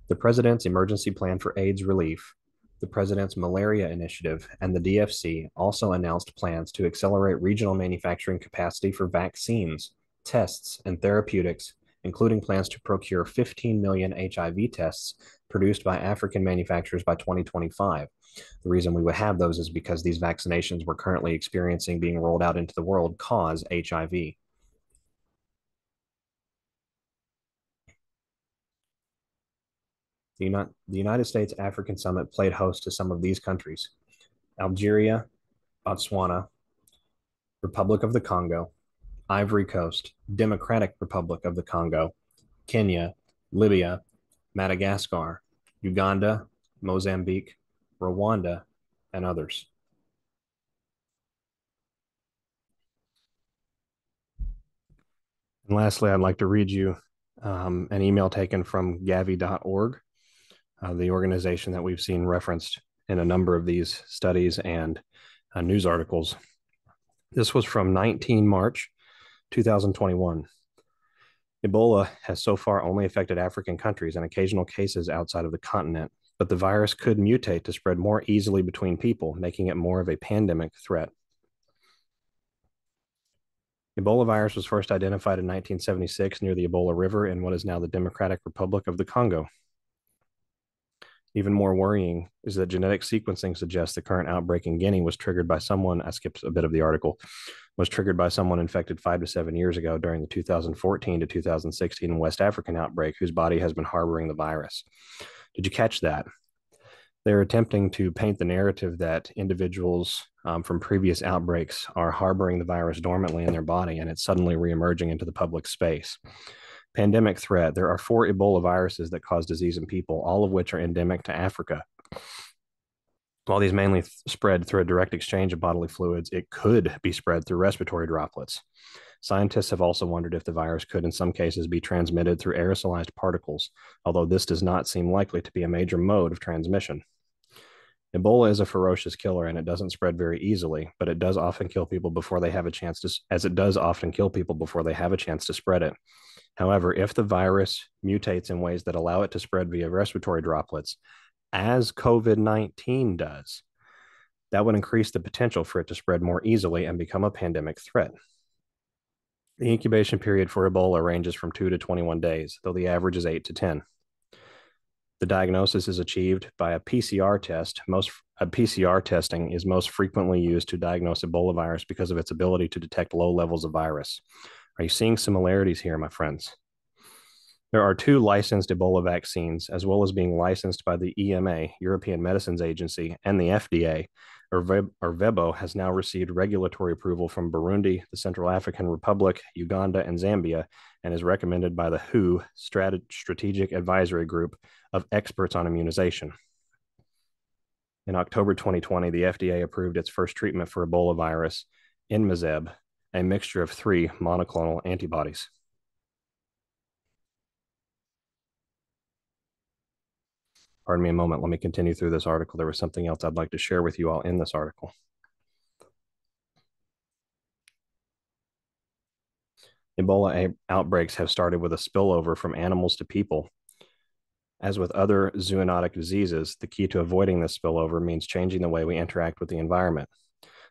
The President's Emergency Plan for AIDS Relief, the President's Malaria Initiative, and the DFC also announced plans to accelerate regional manufacturing capacity for vaccines, tests, and therapeutics, including plans to procure 15 million HIV tests produced by African manufacturers by 2025. The reason we would have those is because these vaccinations we're currently experiencing being rolled out into the world cause HIV. The United States African Summit played host to some of these countries: Algeria, Botswana, Republic of the Congo, Ivory Coast, Democratic Republic of the Congo, Kenya, Libya, Madagascar, Uganda, Mozambique, Rwanda, and others. And lastly, I'd like to read you an email taken from gavi.org, the organization that we've seen referenced in a number of these studies and news articles. This was from 19 March 2021. Ebola has so far only affected African countries and occasional cases outside of the continent, but the virus could mutate to spread more easily between people, making it more of a pandemic threat. Ebola virus was first identified in 1976 near the Ebola River in what is now the Democratic Republic of the Congo. Even more worrying is that genetic sequencing suggests the current outbreak in Guinea was triggered by someone, I skipped a bit of the article, was triggered by someone infected 5 to 7 years ago during the 2014 to 2016 West African outbreak whose body has been harboring the virus. Did you catch that? They're attempting to paint the narrative that individuals from previous outbreaks are harboring the virus dormantly in their body and it's suddenly reemerging into the public space. Pandemic threat. There are 4 Ebola viruses that cause disease in people, all of which are endemic to Africa. While these mainly spread through a direct exchange of bodily fluids, it could be spread through respiratory droplets. Scientists have also wondered if the virus could, in some cases, be transmitted through aerosolized particles, although this does not seem likely to be a major mode of transmission. Ebola is a ferocious killer and it doesn't spread very easily, but it does often kill people before they have a chance to, as it does often kill people before they have a chance to spread it. However, if the virus mutates in ways that allow it to spread via respiratory droplets, as COVID-19 does, that would increase the potential for it to spread more easily and become a pandemic threat. The incubation period for Ebola ranges from 2 to 21 days, though the average is 8 to 10. The diagnosis is achieved by a PCR test. PCR testing is most frequently used to diagnose Ebola virus because of its ability to detect low levels of virus. Are you seeing similarities here, my friends? There are 2 licensed Ebola vaccines, as well as being licensed by the EMA, European Medicines Agency, and the FDA. Ervebo has now received regulatory approval from Burundi, the Central African Republic, Uganda, and Zambia, and is recommended by the WHO Strategic Advisory Group of Experts on Immunization. In October 2020, the FDA approved its first treatment for Ebola virus, Inmazeb, a mixture of 3 monoclonal antibodies. Pardon me a moment. Let me continue through this article. There was something else I'd like to share with you all in this article. Ebola outbreaks have started with a spillover from animals to people. As with other zoonotic diseases, the key to avoiding this spillover means changing the way we interact with the environment.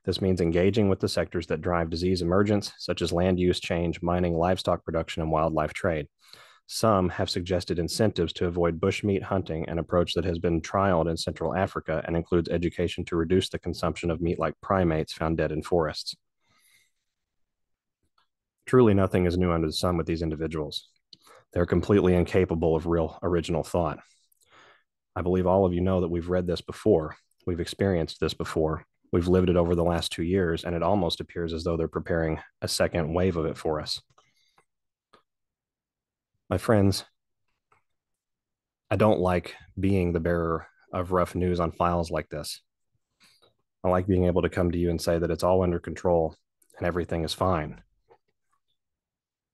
This means engaging with the sectors that drive disease emergence, such as land use change, mining, livestock production, and wildlife trade. Some have suggested incentives to avoid bushmeat hunting, an approach that has been trialed in Central Africa and includes education to reduce the consumption of meat-like primates found dead in forests. Truly nothing is new under the sun with these individuals. They're completely incapable of real original thought. I believe all of you know that we've read this before. We've experienced this before. We've lived it over the last 2 years, and it almost appears as though they're preparing a second wave of it for us. My friends, I don't like being the bearer of rough news on files like this. I like being able to come to you and say that it's all under control and everything is fine.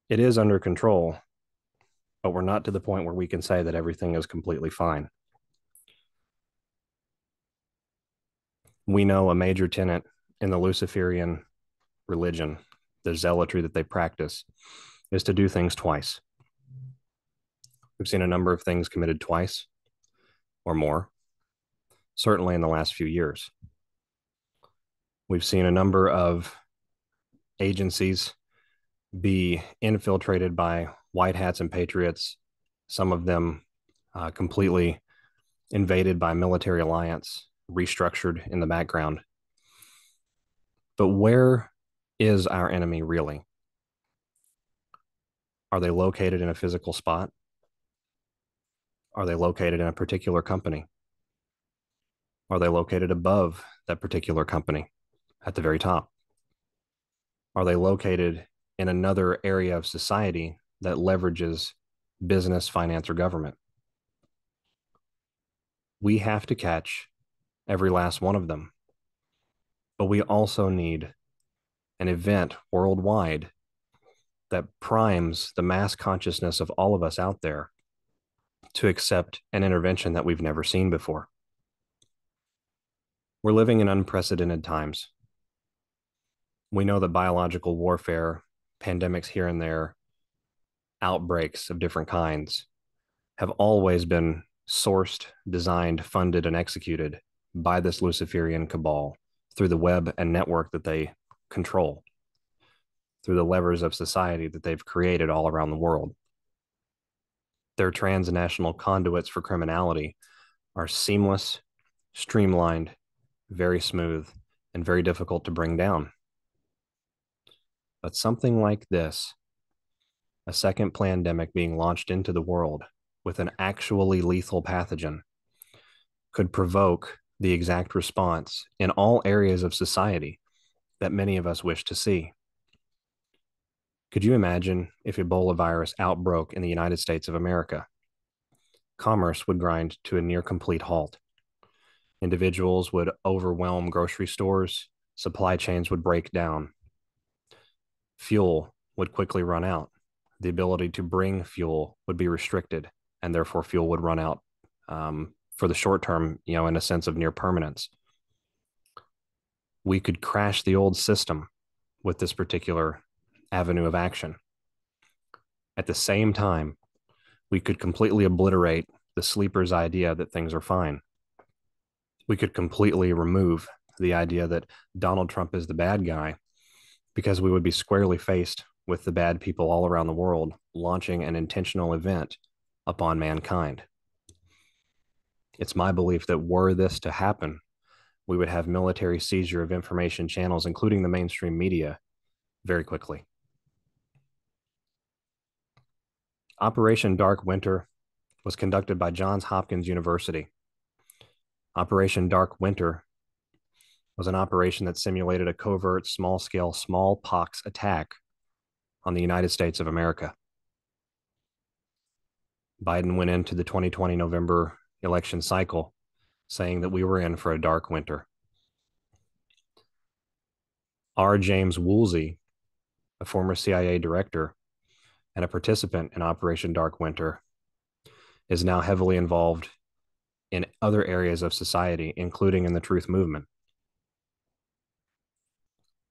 It is under control, but we're not to the point where we can say that everything is completely fine. We know a major tenet in the Luciferian religion, the zealotry that they practice, is to do things twice. We've seen a number of things committed twice or more, certainly in the last few years. We've seen a number of agencies be infiltrated by white hats and patriots, some of them completely invaded by military alliance, restructured in the background. But where is our enemy really? Are they located in a physical spot? Are they located in a particular company? Are they located above that particular company at the very top? Are they located in another area of society that leverages business, finance, or government? We have to catch every last one of them. But we also need an event worldwide that primes the mass consciousness of all of us out there to accept an intervention that we've never seen before. We're living in unprecedented times. We know that biological warfare, pandemics here and there, outbreaks of different kinds have always been sourced, designed, funded, and executed by this Luciferian cabal through the web and network that they control, through the levers of society that they've created all around the world. Their transnational conduits for criminality are seamless, streamlined, very smooth, and very difficult to bring down. But something like this, a second pandemic being launched into the world with an actually lethal pathogen, could provoke the exact response in all areas of society that many of us wish to see. Could you imagine if Ebola virus outbroke in the United States of America? Commerce would grind to a near complete halt. Individuals would overwhelm grocery stores, supply chains would break down, fuel would quickly run out. The ability to bring fuel would be restricted, and therefore fuel would run out for the short term, in a sense of near permanence. We could crash the old system with this particular avenue of action. At the same time, we could completely obliterate the sleeper's idea that things are fine. We could completely remove the idea that Donald Trump is the bad guy, because we would be squarely faced with the bad people all around the world launching an intentional event upon mankind. It's my belief that were this to happen, we would have military seizure of information channels, including the mainstream media, very quickly. Operation Dark Winter was conducted by Johns Hopkins University. Operation Dark Winter was an operation that simulated a covert, small-scale smallpox attack on the United States of America. Biden went into the 2020 November election cycle saying that we were in for a dark winter. R. James Woolsey, a former CIA director and a participant in Operation Dark Winter, is now heavily involved in other areas of society, including in the truth movement.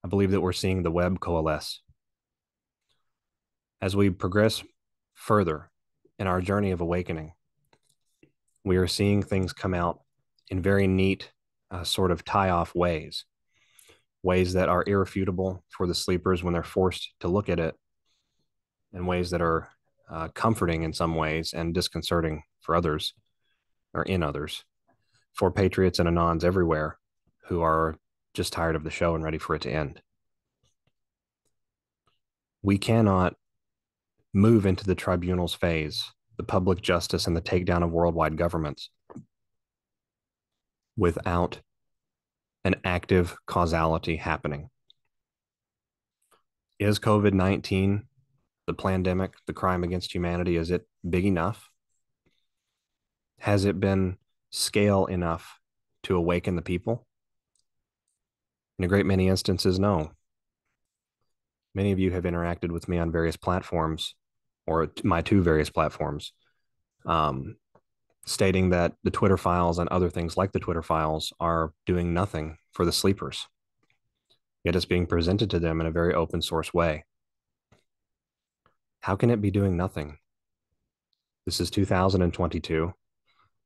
I believe that we're seeing the web coalesce. As we progress further in our journey of awakening, we are seeing things come out in very neat sort of tie-off ways that are irrefutable for the sleepers when they're forced to look at it, and ways that are comforting in some ways and disconcerting for others, or in others, for patriots and anons everywhere who are just tired of the show and ready for it to end. We cannot move into the tribunals phase, the public justice and the takedown of worldwide governments, without an active causality happening. Is COVID-19, the pandemic, the crime against humanity, is it big enough? Has it been scale enough to awaken the people? In a great many instances, no. Many of you have interacted with me on various platforms, or my two various platforms, stating that the Twitter files and other things like the Twitter files are doing nothing for the sleepers. Yet it's being presented to them in a very open source way. How can it be doing nothing? This is 2022.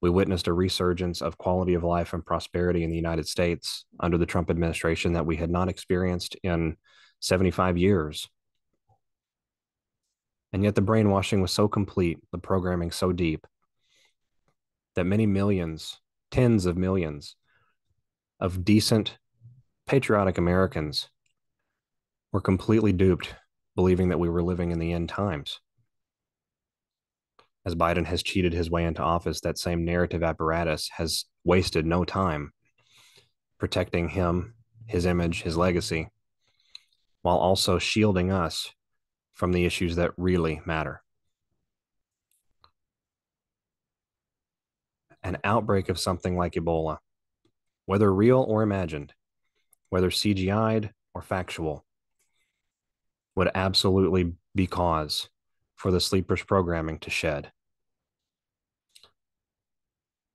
We witnessed a resurgence of quality of life and prosperity in the United States under the Trump administration that we had not experienced in 75 years. And yet the brainwashing was so complete, the programming so deep, that many millions, tens of millions of decent, patriotic Americans were completely duped, believing that we were living in the end times. As Biden has cheated his way into office, that same narrative apparatus has wasted no time protecting him, his image, his legacy, while also shielding us from the issues that really matter. An outbreak of something like Ebola, whether real or imagined, whether CGI'd or factual, would absolutely be cause for the sleepers programming to shed.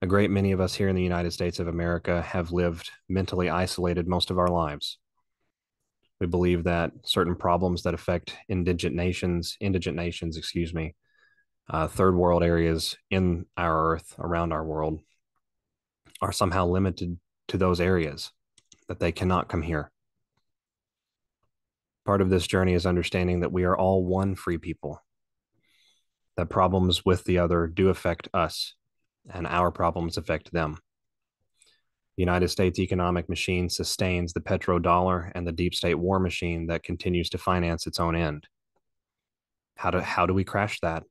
A great many of us here in the United States of America have lived mentally isolated most of our lives. We believe that certain problems that affect indigent nations, third world areas in our earth, around our world, are somehow limited to those areas, that they cannot come here. Part of this journey is understanding that we are all one free people, that problems with the other do affect us and our problems affect them. The United States economic machine sustains the petrodollar and the deep state war machine that continues to finance its own end. How do we crash that?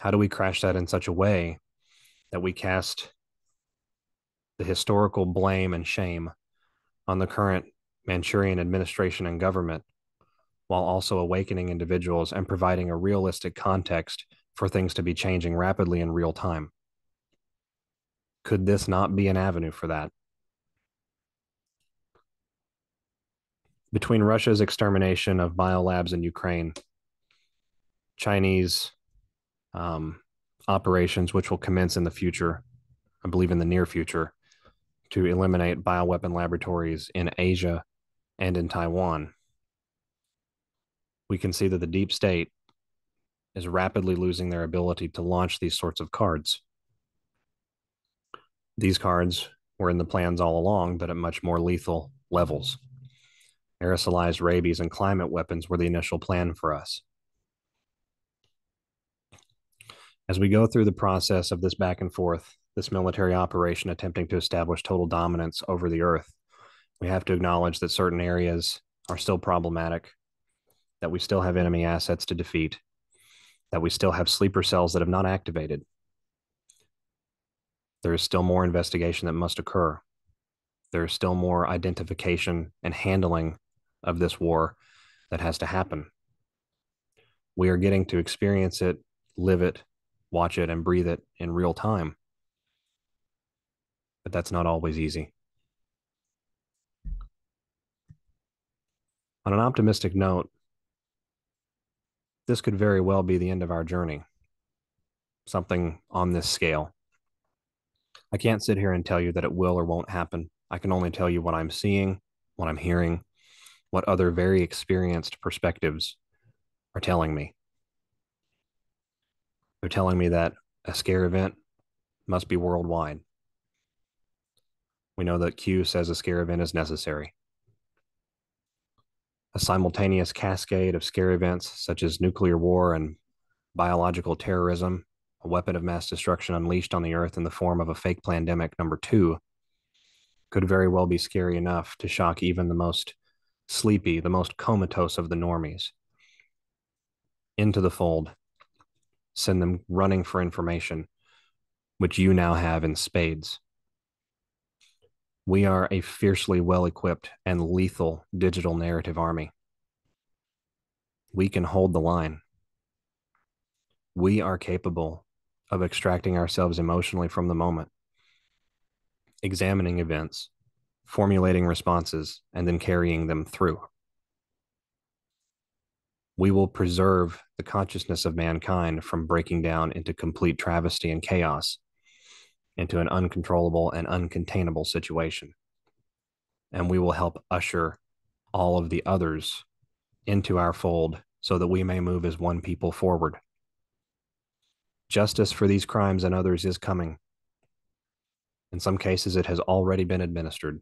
How do we crash that in such a way that we cast the historical blame and shame on the current Manchurian administration and government, while also awakening individuals and providing a realistic context for things to be changing rapidly in real time? Could this not be an avenue for that? Between Russia's extermination of biolabs in Ukraine, Chinese operations, which will commence in the future, I believe in the near future, to eliminate bioweapon laboratories in Asia and in Taiwan, we can see that the deep state is rapidly losing their ability to launch these sorts of cards. These cards were in the plans all along, but at much more lethal levels. Aerosolized rabies and climate weapons were the initial plan for us. As we go through the process of this back and forth, this military operation attempting to establish total dominance over the earth, we have to acknowledge that certain areas are still problematic, that we still have enemy assets to defeat, that we still have sleeper cells that have not activated. There is still more investigation that must occur. There is still more identification and handling of this war that has to happen. We are getting to experience it, live it, watch it, and breathe it in real time. But that's not always easy. On an optimistic note, this could very well be the end of our journey, something on this scale. I can't sit here and tell you that it will or won't happen. I can only tell you what I'm seeing, what I'm hearing, what other very experienced perspectives are telling me. They're telling me that a scare event must be worldwide. We know that Q says a scare event is necessary. A simultaneous cascade of scare events such as nuclear war and biological terrorism, a weapon of mass destruction unleashed on the earth in the form of a fake pandemic number 2, could very well be scary enough to shock even the most sleepy, the most comatose of the normies into the fold, send them running for information, which you now have in spades. We are a fiercely well-equipped and lethal digital narrative army. We can hold the line. We are capable of extracting ourselves emotionally from the moment, examining events, formulating responses, and then carrying them through. We will preserve the consciousness of mankind from breaking down into complete travesty and chaos, into an uncontrollable and uncontainable situation. And we will help usher all of the others into our fold so that we may move as one people forward. Justice for these crimes and others is coming. In some cases, it has already been administered.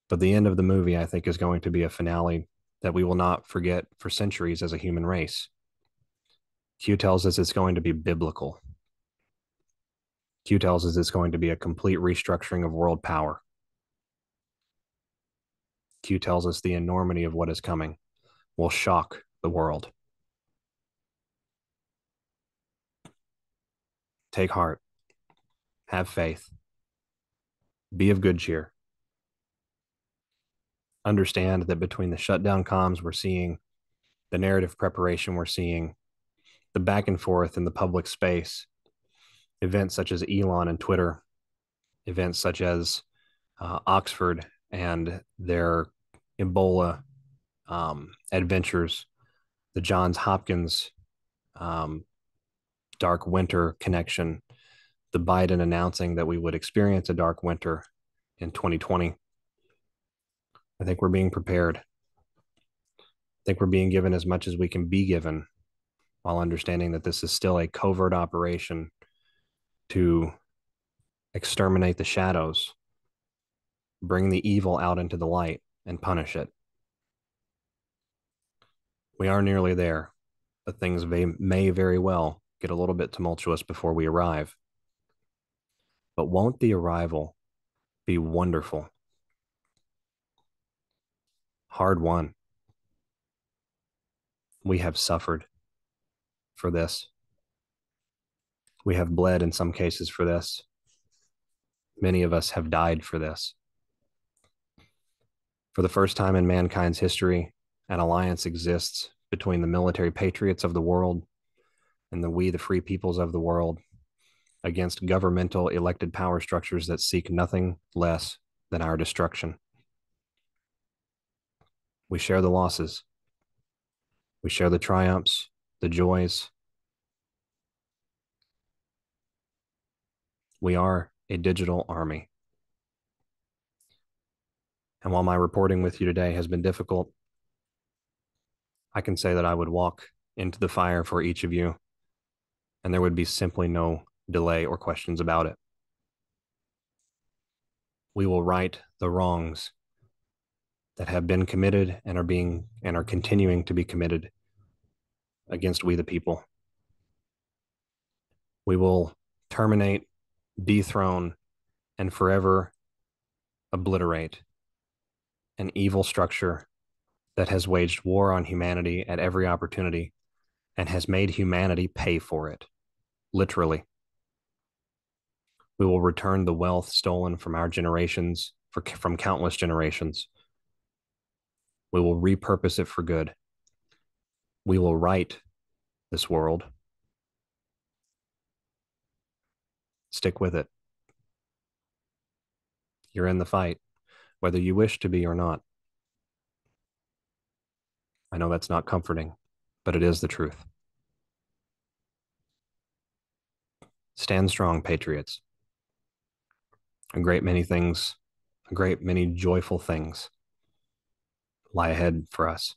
But the end of the movie, I think, is going to be a finale that we will not forget for centuries as a human race. Q tells us it's going to be biblical. Q tells us it's going to be a complete restructuring of world power. Q tells us the enormity of what is coming will shock the world. Take heart. Have faith. Be of good cheer. Understand that between the shutdown comms we're seeing, the narrative preparation we're seeing, the back and forth in the public space, events such as Elon and Twitter, events such as Oxford and their Ebola adventures, the Johns Hopkins dark winter connection, the Biden announcing that we would experience a dark winter in 2020. I think we're being prepared. I think we're being given as much as we can be given, while understanding that this is still a covert operation to exterminate the shadows, bring the evil out into the light, and punish it. We are nearly there, but things may very well get a little bit tumultuous before we arrive. But won't the arrival be wonderful? Hard won. We have suffered for this. We have bled in some cases for this. Many of us have died for this. For the first time in mankind's history, an alliance exists between the military patriots of the world and the free peoples of the world against governmental elected power structures that seek nothing less than our destruction. We share the losses. We share the triumphs, the joys. We are a digital army. And while my reporting with you today has been difficult, I can say that I would walk into the fire for each of you, and there would be simply no delay or questions about it. We will right the wrongs that have been committed and are continuing to be committed against we the people. We will terminate, dethrone, and forever obliterate an evil structure that has waged war on humanity at every opportunity and has made humanity pay for it, literally. We will return the wealth stolen from our generations, from countless generations. We will repurpose it for good. We will right this world. Stick with it. You're in the fight, whether you wish to be or not. I know that's not comforting, but it is the truth. Stand strong, patriots. A great many joyful things lie ahead for us.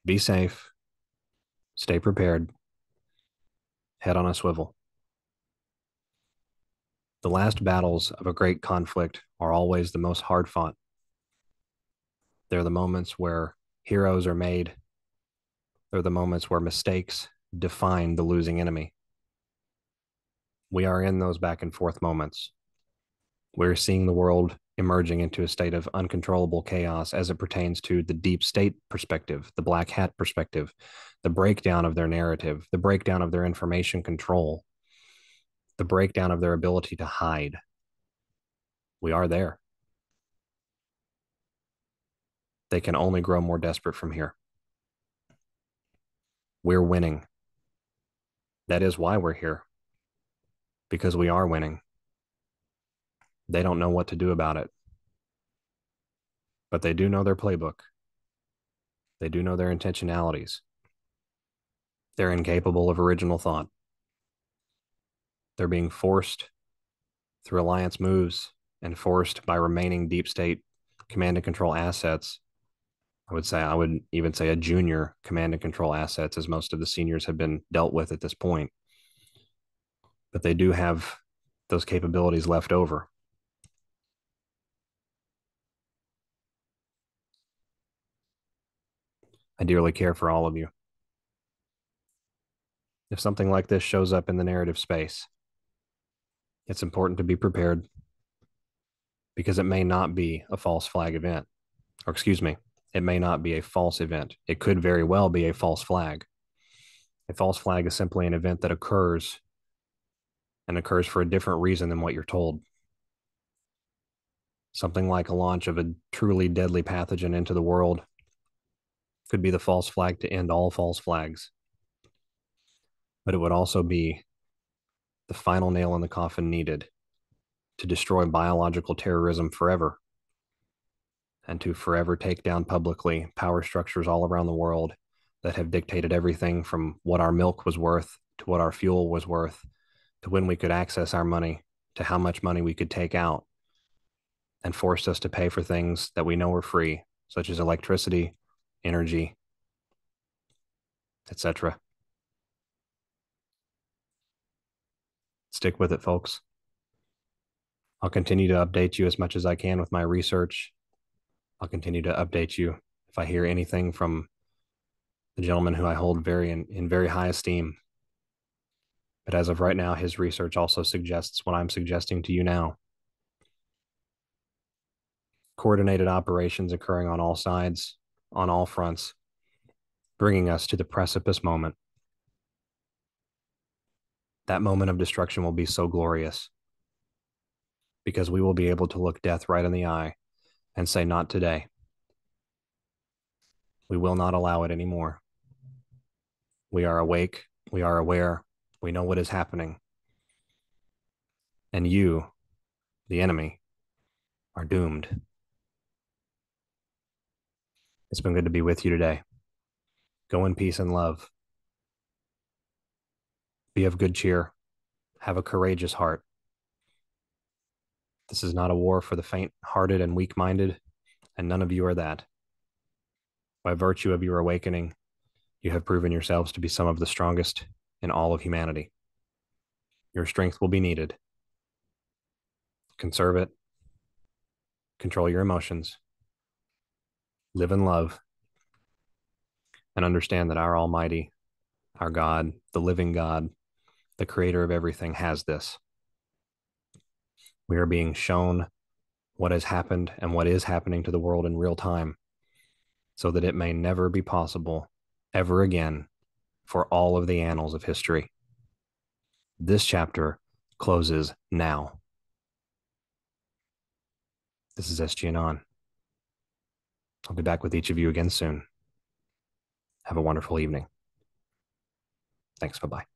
Be safe, stay prepared, head on a swivel. The last battles of a great conflict are always the most hard fought. They're the moments where heroes are made. They're the moments where mistakes define the losing enemy. We are in those back and forth moments. We're seeing the world emerging into a state of uncontrollable chaos as it pertains to the deep state perspective, the black hat perspective, the breakdown of their narrative, the breakdown of their information control, the breakdown of their ability to hide. We are there. They can only grow more desperate from here. We're winning. That is why we're here, because we are winning. They don't know what to do about it, but they do know their playbook. They do know their intentionalities. They're incapable of original thought. They're being forced through alliance moves and forced by remaining deep state command and control assets. I would even say a junior command and control assets, as most of the seniors have been dealt with at this point. But they do have those capabilities left over. I dearly care for all of you. If something like this shows up in the narrative space, it's important to be prepared, because it may not be a false flag event. Or excuse me, it may not be a false event. It could very well be a false flag. A false flag is simply an event that occurs and occurs for a different reason than what you're told. Something like a launch of a truly deadly pathogen into the world could be the false flag to end all false flags. But it would also be the final nail in the coffin needed to destroy biological terrorism forever, and to forever take down publicly power structures all around the world that have dictated everything from what our milk was worth to what our fuel was worth, to when we could access our money, to how much money we could take out, and forced us to pay for things that we know are free, such as electricity, energy, etc. Stick with it, folks. I'll continue to update you as much as I can with my research. I'll continue to update you if I hear anything from the gentleman who I hold in very high esteem. But as of right now, his research also suggests what I'm suggesting to you now. Coordinated operations occurring on all sides, on all fronts, bringing us to the precipice moment. That moment of destruction will be so glorious because we will be able to look death right in the eye and say, not today. We will not allow it anymore. We are awake. We are aware. We know what is happening. And you, the enemy, are doomed. It's been good to be with you today. Go in peace and love. Be of good cheer. Have a courageous heart. This is not a war for the faint-hearted and weak-minded, and none of you are that. By virtue of your awakening, you have proven yourselves to be some of the strongest in all of humanity. Your strength will be needed. Conserve it. Control your emotions. Live in love. And understand that our Almighty, our God, the living God, the creator of everything, has this. We are being shown what has happened and what is happening to the world in real time so that it may never be possible ever again for all of the annals of history. This chapter closes now. This is SGAnon. I'll be back with each of you again soon. Have a wonderful evening. Thanks. Bye-bye.